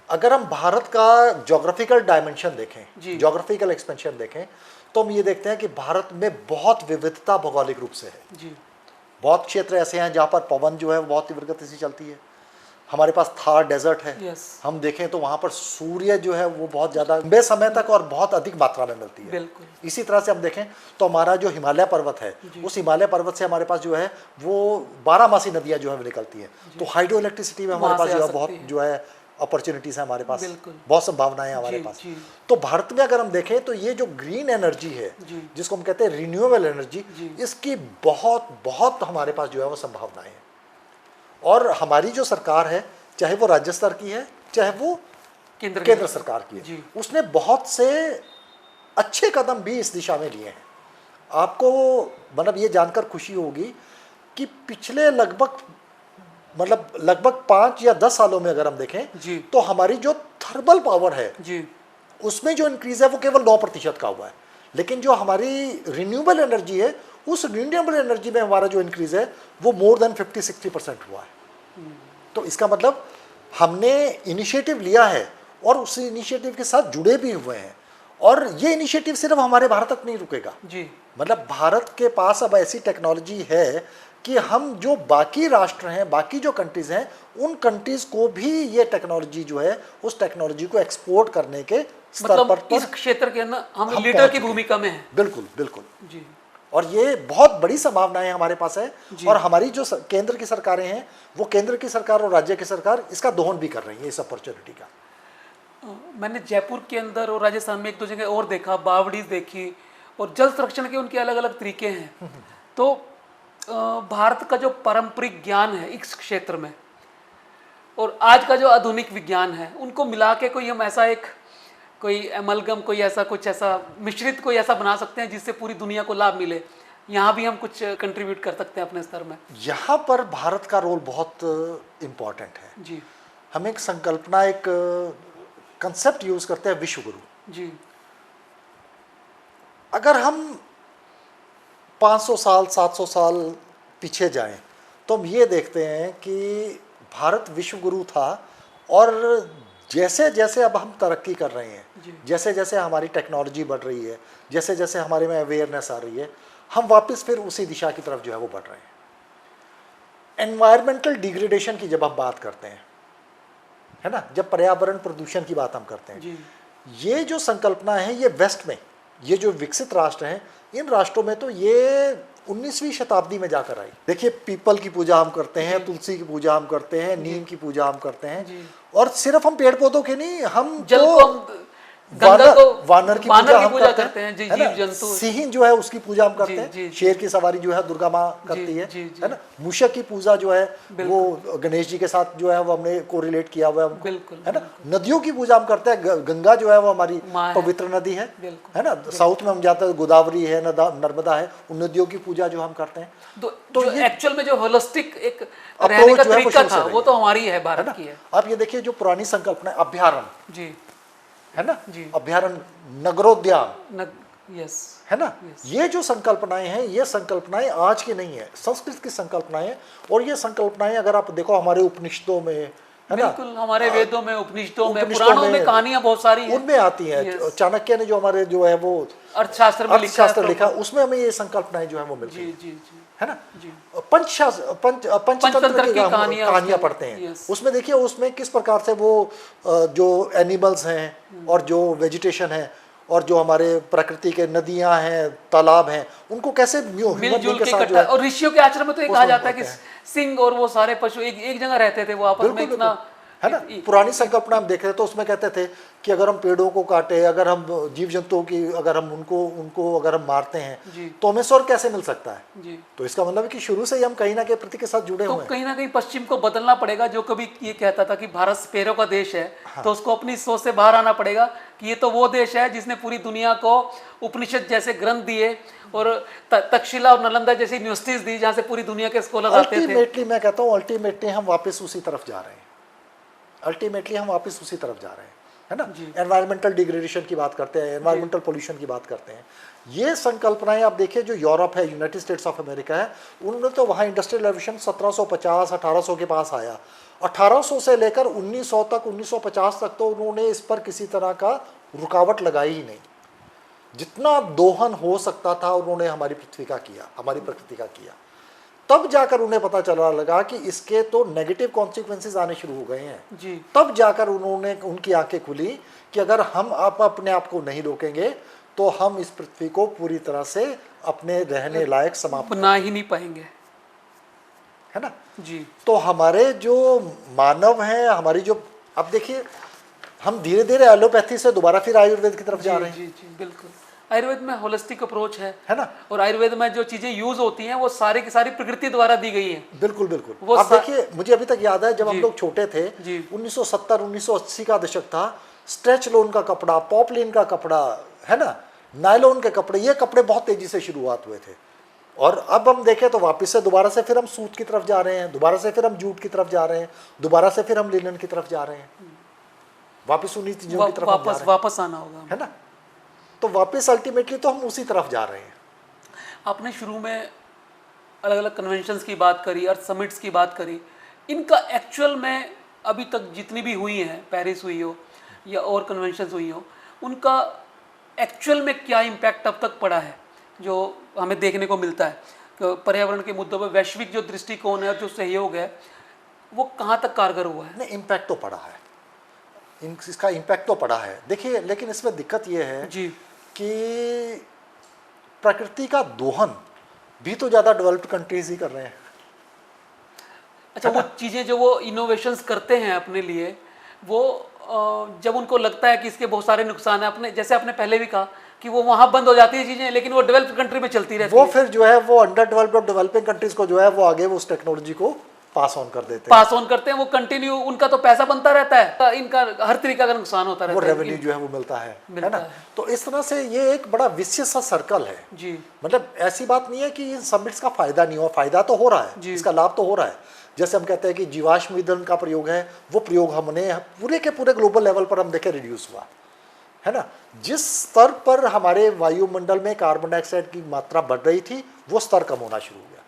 अगर हम भारत का जोग्राफिकल डायमेंशन देखें, जोग्राफिकल एक्सपेंशन देखें, तो हम ये देखते हैं कि भारत में बहुत विविधता भौगोलिक रूप से है जी। बहुत क्षेत्र ऐसे हैं जहाँ पर पवन जो है वो बहुत तीव्र गति से चलती है। हमारे पास थार डेजर्ट है, हम देखें तो वहाँ पर सूर्य जो है वो बहुत ज़्यादा लंबे समय तक और बहुत अधिक मात्रा में मिलती है। बिल्कुल। इसी तरह से हम देखें तो हमारा जो हिमालय पर्वत है, उस हिमालय पर्वत से हमारे पास जो है वो 12 नदियाँ जो है वो निकलती हैं। तो हाइड्रो इलेक्ट्रिसिटी में हमारे पास जो है बहुत जो है अपॉर्चुनिटीज है, हमारे पास बहुत संभावनाएं हमारे पास। तो भारत में अगर हम देखें तो ये जो ग्रीन एनर्जी है, जिसको हम कहते हैं रिन्यूएबल एनर्जी, इसकी बहुत बहुत हमारे पास जो है वो संभावनाएं हैं। और हमारी जो सरकार है, चाहे वो राज्य स्तर की है, चाहे वो केंद्र सरकार की है, उसने बहुत से अच्छे कदम भी इस दिशा में लिए हैं। आपको मतलब ये जानकर खुशी होगी कि पिछले लगभग 5 या 10 सालों में अगर हम देखें तो हमारी जो थर्मल पावर है उसमें जो इंक्रीज है वो केवल 9% का हुआ है। लेकिन जो हमारी रिन्यूएबल एनर्जी है, उस रिन्यूएबल एनर्जी में हमारा जो इंक्रीज है वो मोर देन 50-60% हुआ है। तो इसका मतलब हमने इनिशिएटिव लिया है और उस इनिशिएटिव के साथ जुड़े भी हुए हैं। और ये इनिशिएटिव सिर्फ हमारे भारत तक नहीं रुकेगा जी। मतलब भारत के पास अब ऐसी टेक्नोलॉजी है कि हम जो बाकी राष्ट्र हैं, बाकी जो कंट्रीज हैं, उन कंट्रीज को भी ये टेक्नोलॉजी जो है उस टेक्नोलॉजी को एक्सपोर्ट करने के स्तर पर इस क्षेत्र के अंदर हम लीडर की भूमिका में हैं। बिल्कुल बिल्कुल जी। और ये बहुत बड़ी संभावनाएं हमारे पास है। और हमारी जो केंद्र की सरकारें हैं, वो केंद्र की सरकार और राज्य की सरकार इसका दोहन भी कर रही है इस अपॉर्चुनिटी का। मैंने जयपुर के अंदर और राजस्थान में एक दो जगह और देखा, बावड़ीज देखी, और जल संरक्षण के उनके अलग अलग तरीके हैं। तो भारत का जो पारंपरिक ज्ञान है इस क्षेत्र में और आज का जो आधुनिक विज्ञान है, उनको मिला के कोई हम ऐसा एक कोई एमलगम, कोई ऐसा कुछ ऐसा मिश्रित कोई ऐसा बना सकते हैं जिससे पूरी दुनिया को लाभ मिले। यहाँ भी हम कुछ कंट्रीब्यूट कर सकते हैं अपने स्तर में। यहाँ पर भारत का रोल बहुत इम्पॉर्टेंट है जी हम एक संकल्पना, एक कंसेप्ट यूज करते हैं, विश्व गुरु। जी अगर हम 500 साल 700 साल पीछे जाएं तो हम ये देखते हैं कि भारत विश्व गुरु था, और जैसे जैसे अब हम तरक्की कर रहे हैं, जैसे जैसे हमारी टेक्नोलॉजी बढ़ रही है, जैसे जैसे हमारे में अवेयरनेस आ रही है, हम वापस फिर उसी दिशा की तरफ जो है वो बढ़ रहे हैं। एनवायरमेंटल डिग्रेडेशन की जब हम बात करते हैं, है ना, जब पर्यावरण प्रदूषण की बात हम करते हैं, ये जो संकल्पना है ये वेस्ट में, ये जो विकसित राष्ट्र हैं, इन राष्ट्रों में तो ये 19वीं शताब्दी में जाकर आई। देखिए, पीपल की पूजा हम करते हैं, तुलसी की पूजा हम करते हैं, नीम की पूजा हम करते हैं, और सिर्फ हम पेड़ पौधों के नहीं, हम जल तो को, गंगा को, वानर की पूजा हम करते हैं, है ना, जंतु, सिंह जो है उसकी पूजा हम करते हैं, शेर की सवारी जो है दुर्गा माँ करती है ना, मूषक की पूजा जो है वो गणेश जी के साथ जो है वो हमने कोरिलेट किया हुआ है, है ना। नदियों की पूजा हम करते हैं, गंगा जो है वो हमारी पवित्र नदी है ना। साउथ में हम जाते हैं, गोदावरी है, नर्मदा है, उन नदियों की पूजा जो हम करते हैं। तो एक्चुअल में जो होलिस्टिक एक रहने का तरीका था वो तो हमारी है, भारत की है। आप ये देखिए, जो पुरानी संकल्पना अभ्यारण्य जी है ना, अभ्यारण्य, नगरोद्यान, यस, है ना, ये जो संकल्पनाएं हैं, ये संकल्पनाएं आज की नहीं है, संस्कृत की संकल्पनाएं हैं। और ये संकल्पनाएं अगर आप देखो हमारे उपनिषदों में, है ना, बिल्कुल, हमारे वेदों में, उपनिषदों में, पुराणों में कहानियां बहुत सारी हैं, उनमें आती हैं। चाणक्य ने जो हमारे जो है वो अर्थशास्त्र लिखा, उसमें हमें ये संकल्पनाएं जो है वो मिलती हैं। जी, है ना। पंचतंत्र की कहानियां पढ़ते हैं, उसमें देखिए उसमें किस प्रकार से वो जो एनिमल्स हैं और जो वेजिटेशन है और जो हमारे प्रकृति के नदियां हैं, तालाब हैं, उनको कैसे मिलजुल के इकट्ठा। और ऋषियों के आश्रम में तो ये कहा जाता है कि सिंह और वो सारे पशु एक जगह रहते थे, वो आपस में इतना, है ना। पुरानी संकल्पना हम देख रहे तो उसमें कहते थे कि अगर हम पेड़ों को काटे, अगर हम जीव जंतुओं की, अगर हम उनको अगर हम मारते हैं तो हमें स्वर्ग कैसे मिल सकता है जी। तो इसका मतलब है कि शुरू से ही हम कहीं ना कहीं प्रकृति के साथ जुड़े हुए हैं। कहीं ना कहीं पश्चिम को बदलना पड़ेगा, जो कभी ये कहता था कि भारत स्पेरो का देश है, तो उसको अपनी सोच से बाहर आना पड़ेगा कि ये तो वो देश है जिसने पूरी दुनिया को उपनिषद जैसे ग्रंथ दिए और तक्षशिला और नालंदा जैसी यूनिवर्सिटीज दी, जहाँ से पूरी दुनिया के स्कॉलर आते थे। अल्टीमेटली मैं कहता हूँ, अल्टीमेटली हम वापस उसी तरफ जा रहे हैं, अल्टीमेटली हम वापस उसी तरफ जा रहे हैं, है ना। एनवायरमेंटल डिग्रेडेशन की बात करते हैं, एनवायरमेंटल पोल्यूशन की बात करते हैं। ये संकल्पनाएं आप देखिए, जो यूरोप है, यूनाइटेड स्टेट्स ऑफ अमेरिका है, उन्होंने तो वहाँ इंडस्ट्रियल रेवोल्यूशन 1750-1800 के पास आया। 1800 से लेकर 1900 तक, 1950 तक तो उन्होंने इस पर किसी तरह का रुकावट लगाई ही नहीं। जितना दोहन हो सकता था उन्होंने हमारी पृथ्वी का किया, हमारी प्रकृति का किया। तब जाकर उन्हें पता चला लगा कि इसके तो नेगेटिव कॉन्सिक्वेंसेस आने शुरू हो गए हैं जी। तब जाकर उनकी आंखें खुली कि अगर हम अपने आप को नहीं रोकेंगे तो हम इस पृथ्वी को पूरी तरह से अपने रहने लायक समाप्त बना ही नहीं पाएंगे, है ना जी। तो हमारे जो मानव हैं, हमारी जो, अब देखिए हम धीरे धीरे एलोपैथी से दोबारा फिर आयुर्वेद की तरफ जा रहे हैं। जी जी बिल्कुल, आयुर्वेद में होलिस्टिक अप्रोच है ना। और आयुर्वेद में जो चीजें यूज होती हैं वो सारी की सारी प्रकृति द्वारा दी गई है। बिल्कुल बिल्कुल। आप देखिए, मुझे अभी तक याद है जब हम लोग छोटे थे, 1970-1980 का दशक था, स्ट्रेच लोन का कपड़ा, पॉपलिन का कपड़ा, है ना, नायलॉन के कपड़े, ये कपड़े बहुत तेजी से शुरुआत हुए थे। और अब हम देखें तो वापस से दोबारा से फिर हम सूत की तरफ जा रहे हैं, दोबारा से फिर हम जूट की तरफ जा रहे हैं, दोबारा से फिर हम लिनन की तरफ जा रहे हैं, वापस उन्हीं चीजों की तरफ वापस आना होगा, है ना। तो वापस अल्टीमेटली तो हम उसी तरफ जा रहे हैं। आपने शुरू में अलग अलग कन्वेंशंस की बात करी, अर्थ समिट्स की बात करी, इनका एक्चुअल में अभी तक जितनी भी हुई हैं, पेरिस हुई हो या और कन्वेंशंस हुई हो, उनका एक्चुअल में क्या इम्पैक्ट अब तक पड़ा है जो हमें देखने को मिलता है। पर्यावरण के मुद्दों पर वैश्विक जो दृष्टिकोण है, जो सहयोग है, वो कहाँ तक कारगर हुआ है? नहीं, इम्पैक्ट तो पड़ा है, इसका इम्पैक्ट तो पड़ा है। देखिए, लेकिन इसमें दिक्कत ये है जी कि प्रकृति का दोहन भी तो ज़्यादा डेवलप्ड कंट्रीज ही कर रहे हैं। अच्छा, वो चीज़ें जो वो इनोवेशंस करते हैं अपने लिए, वो जब उनको लगता है कि इसके बहुत सारे नुकसान हैं, जैसे आपने पहले भी कहा कि वो वहाँ बंद हो जाती है चीज़ें, लेकिन वो डेवलप्ड कंट्री में चलती रहती वो है। फिर जो है वो अंडर डेवलप्ड और डेवलपिंग कंट्रीज को जो है वो आगे वो उस टेक्नोलॉजी को पास ऑन कर देते हैं, पास ऑन करते हैं, वो कंटिन्यू, उनका तो पैसा बनता रहता है, इनका हर तरीका का नुकसान होता वो रहता है। रेवेन्यू जो है वो मिलता है मिलता ना। है। तो इस तरह से ये एक बड़ा विशियस सा सर्कल है। जी मतलब ऐसी बात नहीं है कि इन समिट्स का फायदा नहीं हुआ, फायदा तो हो रहा है, जी। इसका लाभ तो हो रहा है। जैसे हम कहते हैं कि जीवाश्म ईंधन का प्रयोग है, वो प्रयोग हमने पूरे के पूरे ग्लोबल लेवल पर हम देखें रिड्यूस हुआ है ना। जिस स्तर पर हमारे वायुमंडल में कार्बन डाइऑक्साइड की मात्रा बढ़ रही थी वो स्तर कम होना शुरू हो गया,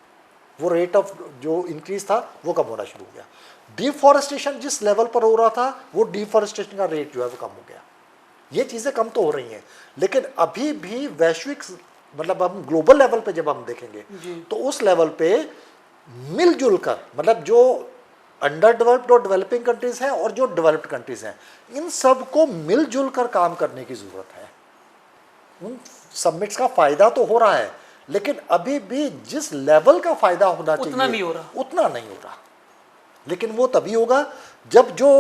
वो रेट ऑफ जो इंक्रीज था वो कम होना शुरू हो गया। डिफॉरेस्टेशन जिस लेवल पर हो रहा था वो डिफॉरेस्टेशन का रेट जो है वो कम हो गया। ये चीज़ें कम तो हो रही हैं, लेकिन अभी भी वैश्विक मतलब हम ग्लोबल लेवल पे जब हम देखेंगे तो उस लेवल पे मिलजुल कर, मतलब जो अंडर डेवलप्ड और डेवलपिंग कंट्रीज हैं और जो डेवलप्ड कंट्रीज हैं, इन सब को मिलजुल कर काम करने की ज़रूरत है। उन समिट्स का फायदा तो हो रहा है, लेकिन अभी भी जिस लेवल का फायदा होना चाहिए उतना नहीं हो रहा, उतना नहीं हो रहा। लेकिन वो तभी होगा जब जो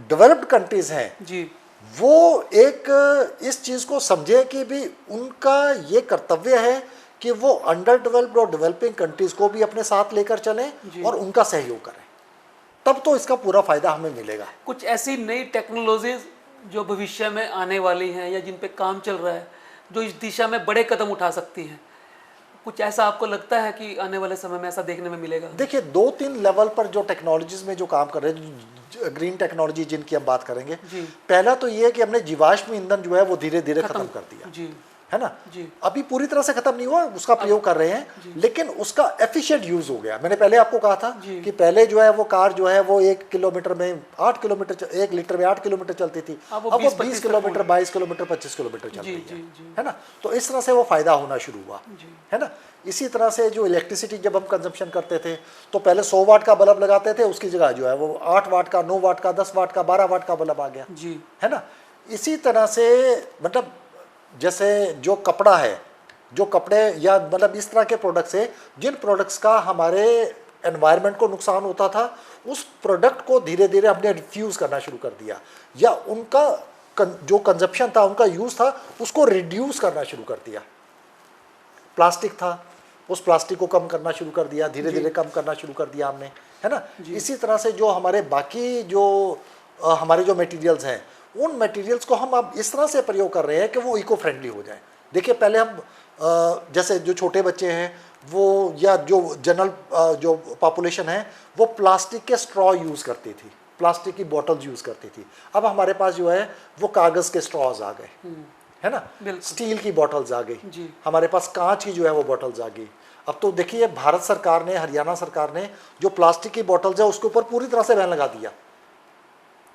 डेवलप्ड कंट्रीज हैं जी वो एक इस चीज़ को समझे कि भी उनका ये कर्तव्य है कि वो अंडर डेवलप्ड और डेवलपिंग कंट्रीज को भी अपने साथ लेकर चलें और उनका सहयोग करें, तब तो इसका पूरा फायदा हमें मिलेगा। कुछ ऐसी नई टेक्नोलॉजीज जो भविष्य में आने वाली हैं या जिन पे काम चल रहा है, जो इस दिशा में बड़े कदम उठा सकती हैं, कुछ ऐसा आपको लगता है कि आने वाले समय में ऐसा देखने में मिलेगा? देखिए 2-3 लेवल पर जो टेक्नोलॉजीज में जो काम कर रहे हैं, ग्रीन टेक्नोलॉजी जिनकी हम बात करेंगे, पहला तो ये है कि हमने जीवाश्म ईंधन जो है वो धीरे धीरे खत्म कर दिया जी है ना। जी अभी पूरी तरह से खत्म नहीं हुआ, उसका प्रयोग कर रहे हैं, लेकिन उसका एफिशिएंट यूज हो गया। मैंने पहले आपको कहा था कि पहले जो है वो कार जो है वो 1 किलोमीटर में 8 किलोमीटर 1 लीटर में 8 किलोमीटर चलती थी, अब वो 20 किलोमीटर 22 किलोमीटर 25 किलोमीटर चल रही है ना। तो इस तरह से वो फायदा होना शुरू हुआ है ना। इसी तरह से जो इलेक्ट्रिसिटी जब हम कंजम्पशन करते थे तो पहले 100 वाट का बल्ब लगाते थे, उसकी जगह जो है वो 8 वाट का, 9 वाट का, 10 वाट का, 12 वाट का बल्ब आ गया है ना। इसी तरह से मतलब जैसे जो कपड़ा है, जो कपड़े या मतलब इस तरह के प्रोडक्ट्स है जिन प्रोडक्ट्स का हमारे एनवायरनमेंट को नुकसान होता था, उस प्रोडक्ट को धीरे धीरे हमने रिफ्यूज़ करना शुरू कर दिया, या उनका जो कंजप्शन था, उनका यूज़ था, उसको रिड्यूस करना शुरू कर दिया। प्लास्टिक था, उस प्लास्टिक को कम करना शुरू कर दिया, धीरे धीरे कम करना शुरू कर दिया हमने, है ना। इसी तरह से जो हमारे बाकी जो हमारे जो मटेरियल्स हैं, उन मटेरियल्स को हम अब इस तरह से प्रयोग कर रहे हैं कि वो इको फ्रेंडली हो जाए। देखिए पहले हम जैसे जो छोटे बच्चे हैं वो या जो जनरल जो पॉपुलेशन है वो प्लास्टिक के स्ट्रॉ यूज़ करती थी, प्लास्टिक की बॉटल्स यूज़ करती थी। अब हमारे पास जो है वो कागज़ के स्ट्रॉज आ गए, है ना, स्टील की बॉटल्स आ गई, हमारे पास कांच की जो है वो बॉटल्स आ गई। अब तो देखिए भारत सरकार ने, हरियाणा सरकार ने जो प्लास्टिक की बॉटल्स है उसके ऊपर पूरी तरह से बैन लगा दिया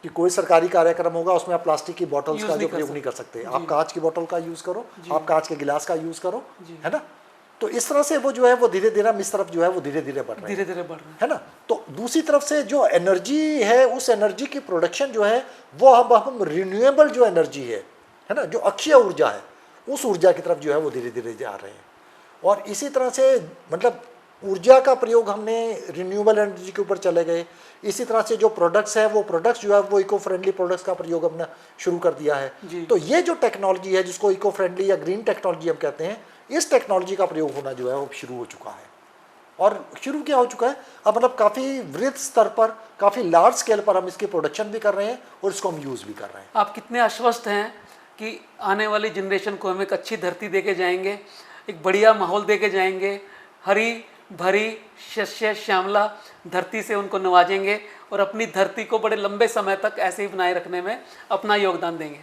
कि कोई सरकारी कार्यक्रम होगा उसमें आप प्लास्टिक की बॉटल्स का जो प्रयोग नहीं कर सकते, आप कांच की बॉटल का यूज़ करो, आप कांच के गिलास का यूज़ करो, है ना। तो इस तरह से वो जो है वो धीरे धीरे हम इस तरफ जो है वो धीरे धीरे बढ़ रहे हैं, है ना। तो दूसरी तरफ से जो एनर्जी है, उस एनर्जी की प्रोडक्शन जो है वो हम रिन्यूएबल जो एनर्जी है ना, जो अक्षय ऊर्जा है, उस ऊर्जा की तरफ जो है वो धीरे धीरे जा रहे हैं। और इसी तरह से मतलब ऊर्जा का प्रयोग हमने रिन्यूएबल एनर्जी के ऊपर चले गए। इसी तरह से जो प्रोडक्ट्स है वो प्रोडक्ट्स जो है वो इको फ्रेंडली प्रोडक्ट्स का प्रयोग हमने शुरू कर दिया है। तो ये जो टेक्नोलॉजी है जिसको इको फ्रेंडली या ग्रीन टेक्नोलॉजी हम कहते हैं, इस टेक्नोलॉजी का प्रयोग होना जो है वो शुरू हो चुका है। और शुरू क्या हो चुका है, अब मतलब काफ़ी वृहद स्तर पर, काफ़ी लार्ज स्केल पर हम इसकी प्रोडक्शन भी कर रहे हैं और इसको हम यूज़ भी कर रहे हैं। आप कितने आश्वस्त हैं कि आने वाली जनरेशन को हम एक अच्छी धरती दे के जाएंगे, एक बढ़िया माहौल दे के जाएंगे, हरी भरी शस्य श्यामला धरती से उनको नवाजेंगे और अपनी धरती को बड़े लंबे समय तक ऐसे ही बनाए रखने में अपना योगदान देंगे?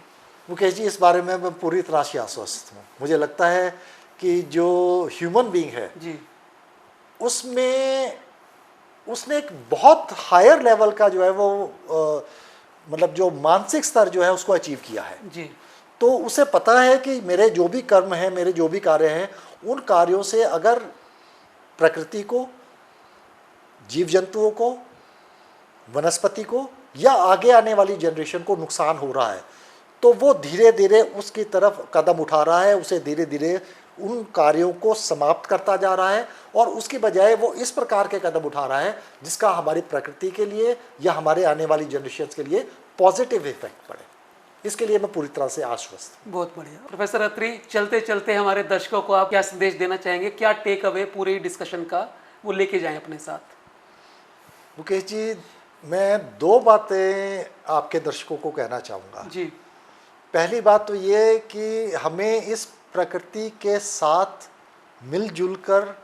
मुकेश जी, इस बारे में मैं पूरी तरह से आश्वस्त हूँ। मुझे लगता है कि जो ह्यूमन बीइंग है जी, उसमें उसने एक बहुत हायर लेवल का जो है वो मतलब जो मानसिक स्तर जो है उसको अचीव किया है जी। तो उसे पता है कि मेरे जो भी कर्म हैं, मेरे जो भी कार्य हैं, उन कार्यों से अगर प्रकृति को, जीव जंतुओं को, वनस्पति को या आगे आने वाली जनरेशन को नुकसान हो रहा है, तो वो धीरे धीरे उसकी तरफ कदम उठा रहा है, उसे धीरे धीरे उन कार्यों को समाप्त करता जा रहा है और उसकी बजाय वो इस प्रकार के कदम उठा रहा है जिसका हमारी प्रकृति के लिए या हमारे आने वाली जनरेशन के लिए पॉजिटिव इफेक्ट पड़े। इसके लिए मैं पूरी तरह से आश्वस्त हूँ। बहुत बढ़िया। प्रोफेसर अत्री, चलते चलते हमारे दर्शकों को आप क्या संदेश देना चाहेंगे, क्या टेक अवे पूरे डिस्कशन का वो लेके जाएं अपने साथ? मुकेश जी, मैं 2 बातें आपके दर्शकों को कहना चाहूँगा जी। पहली बात तो ये कि हमें इस प्रकृति के साथ मिलजुल कर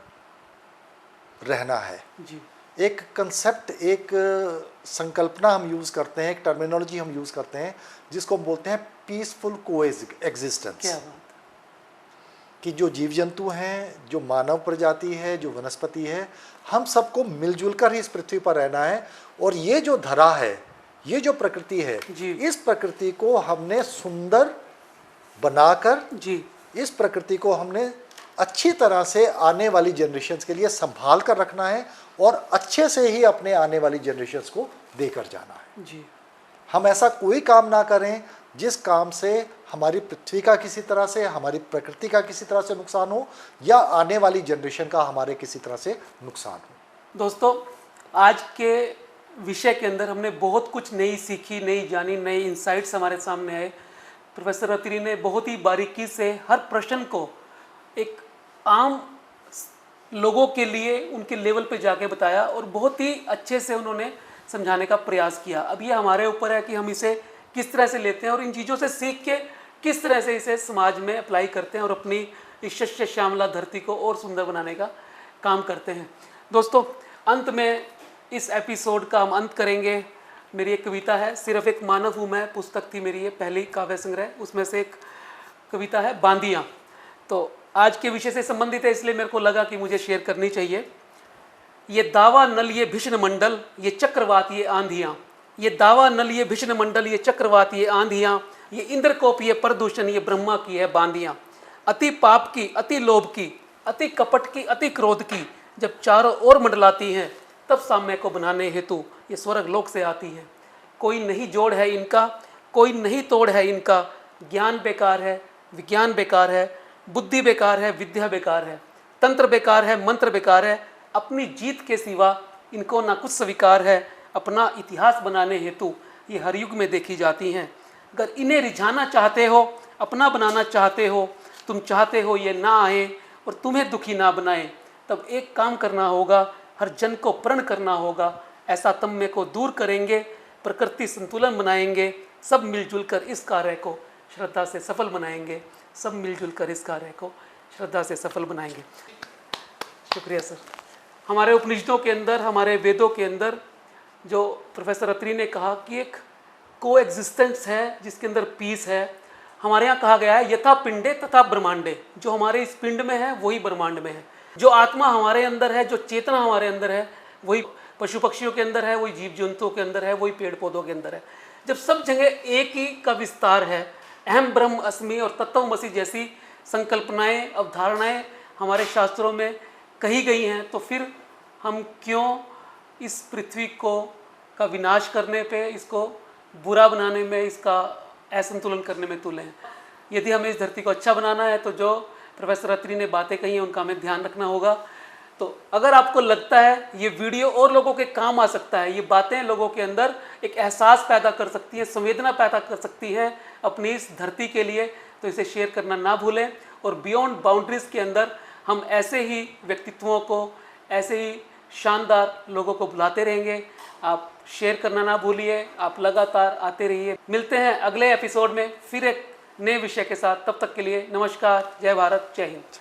रहना है। जी। एक कंसेप्ट, एक संकल्पना हम यूज़ करते हैं, एक टर्मिनोलॉजी हम यूज़ करते हैं जिसको हम बोलते हैं पीसफुल को एग्जिस्टेंस। क्या बात। कि जो जीव जंतु हैं, जो मानव प्रजाति है, जो वनस्पति है, हम सबको मिलजुल कर ही इस पृथ्वी पर रहना है। और ये जो धरा है, ये जो प्रकृति है, इस प्रकृति को हमने सुंदर बनाकर, जी, इस प्रकृति को हमने अच्छी तरह से आने वाली जनरेशन्स के लिए संभाल कर रखना है और अच्छे से ही अपने आने वाली जनरेशन्स को देकर जाना है। जी। हम ऐसा कोई काम ना करें जिस काम से हमारी पृथ्वी का किसी तरह से, हमारी प्रकृति का किसी तरह से नुकसान हो या आने वाली जनरेशन का हमारे किसी तरह से नुकसान हो। दोस्तों, आज के विषय के अंदर हमने बहुत कुछ नई सीखी, नई जानी, नए इंसाइट्स हमारे सामने आए। प्रोफेसर अत्री ने बहुत ही बारीकी से हर प्रश्न को एक आम लोगों के लिए उनके लेवल पे जाके बताया और बहुत ही अच्छे से उन्होंने समझाने का प्रयास किया। अब ये हमारे ऊपर है कि हम इसे किस तरह से लेते हैं और इन चीज़ों से सीख के किस तरह से इसे समाज में अप्लाई करते हैं और अपनी इस शस्य श्यामला धरती को और सुंदर बनाने का काम करते हैं। दोस्तों, अंत में इस एपिसोड का हम अंत करेंगे। मेरी एक कविता है, सिर्फ एक मानव हूँ मैं, पुस्तक थी मेरी ये पहली काव्य संग्रह, उसमें से एक कविता है बांदियाँ। तो आज के विषय से संबंधित है, इसलिए मेरे को लगा कि मुझे शेयर करनी चाहिए। ये दावा नल ये भीषण मंडल, ये चक्रवात ये आंधियाँ, ये दावा नल ये भीषण मंडल, ये चक्रवात ये आंधियाँ, ये इंद्रकोप ये प्रदूषण, ये ब्रह्मा की है बांदियाँ। अति पाप की, अति लोभ की, अति कपट की, अति क्रोध की, जब चारों ओर मंडलाती हैं, तब साम्य को बनाने हेतु ये स्वर्ग लोक से आती है। कोई नहीं जोड़ है इनका, कोई नहीं तोड़ है इनका, ज्ञान बेकार है, विज्ञान बेकार है, बुद्धि बेकार है, विद्या बेकार है, तंत्र बेकार है, मंत्र बेकार है, अपनी जीत के सिवा इनको ना कुछ स्वीकार है। अपना इतिहास बनाने हेतु ये हर युग में देखी जाती हैं। अगर इन्हें रिझाना चाहते हो, अपना बनाना चाहते हो, तुम चाहते हो ये ना आए और तुम्हें दुखी ना बनाए, तब एक काम करना होगा, हर जन को प्रण करना होगा। ऐसा तम्य को दूर करेंगे, प्रकृति संतुलन बनाएंगे, सब मिलजुल कर इस कार्य को श्रद्धा से सफल बनाएंगे, सब मिलजुल कर इस कार्य को श्रद्धा से सफल बनाएंगे। शुक्रिया सर। हमारे उपनिषदों के अंदर, हमारे वेदों के अंदर जो प्रोफेसर अत्री ने कहा कि एक को एग्जिस्टेंस है जिसके अंदर पीस है। हमारे यहाँ कहा गया है यथा पिंडे तथा ब्रह्मांडे, जो हमारे इस पिंड में है वही ब्रह्मांड में है। जो आत्मा हमारे अंदर है, जो चेतना हमारे अंदर है, वही पशु पक्षियों के अंदर है, वही जीव जंतुओं के अंदर है, वही पेड़ पौधों के अंदर है। जब सब जगह एक ही का विस्तार है, अहम ब्रह्म अस्मि और तत्वमसि जैसी संकल्पनाएं, अवधारणाएं हमारे शास्त्रों में कही गई हैं, तो फिर हम क्यों इस पृथ्वी को का विनाश करने पे, इसको बुरा बनाने में, इसका असंतुलन करने में तुले हैं। यदि हमें इस धरती को अच्छा बनाना है तो जो प्रोफेसर अत्री ने बातें कही हैं उनका हमें ध्यान रखना होगा। तो अगर आपको लगता है ये वीडियो और लोगों के काम आ सकता है, ये बातें लोगों के अंदर एक एहसास पैदा कर सकती हैं, संवेदना पैदा कर सकती हैं अपनी इस धरती के लिए, तो इसे शेयर करना ना भूलें। और बियॉन्ड बाउंड्रीज के अंदर हम ऐसे ही व्यक्तित्वों को, ऐसे ही शानदार लोगों को बुलाते रहेंगे। आप शेयर करना ना भूलिए, आप लगातार आते रहिए। मिलते हैं अगले एपिसोड में फिर एक नए विषय के साथ। तब तक के लिए नमस्कार, जय भारत, जय हिंद।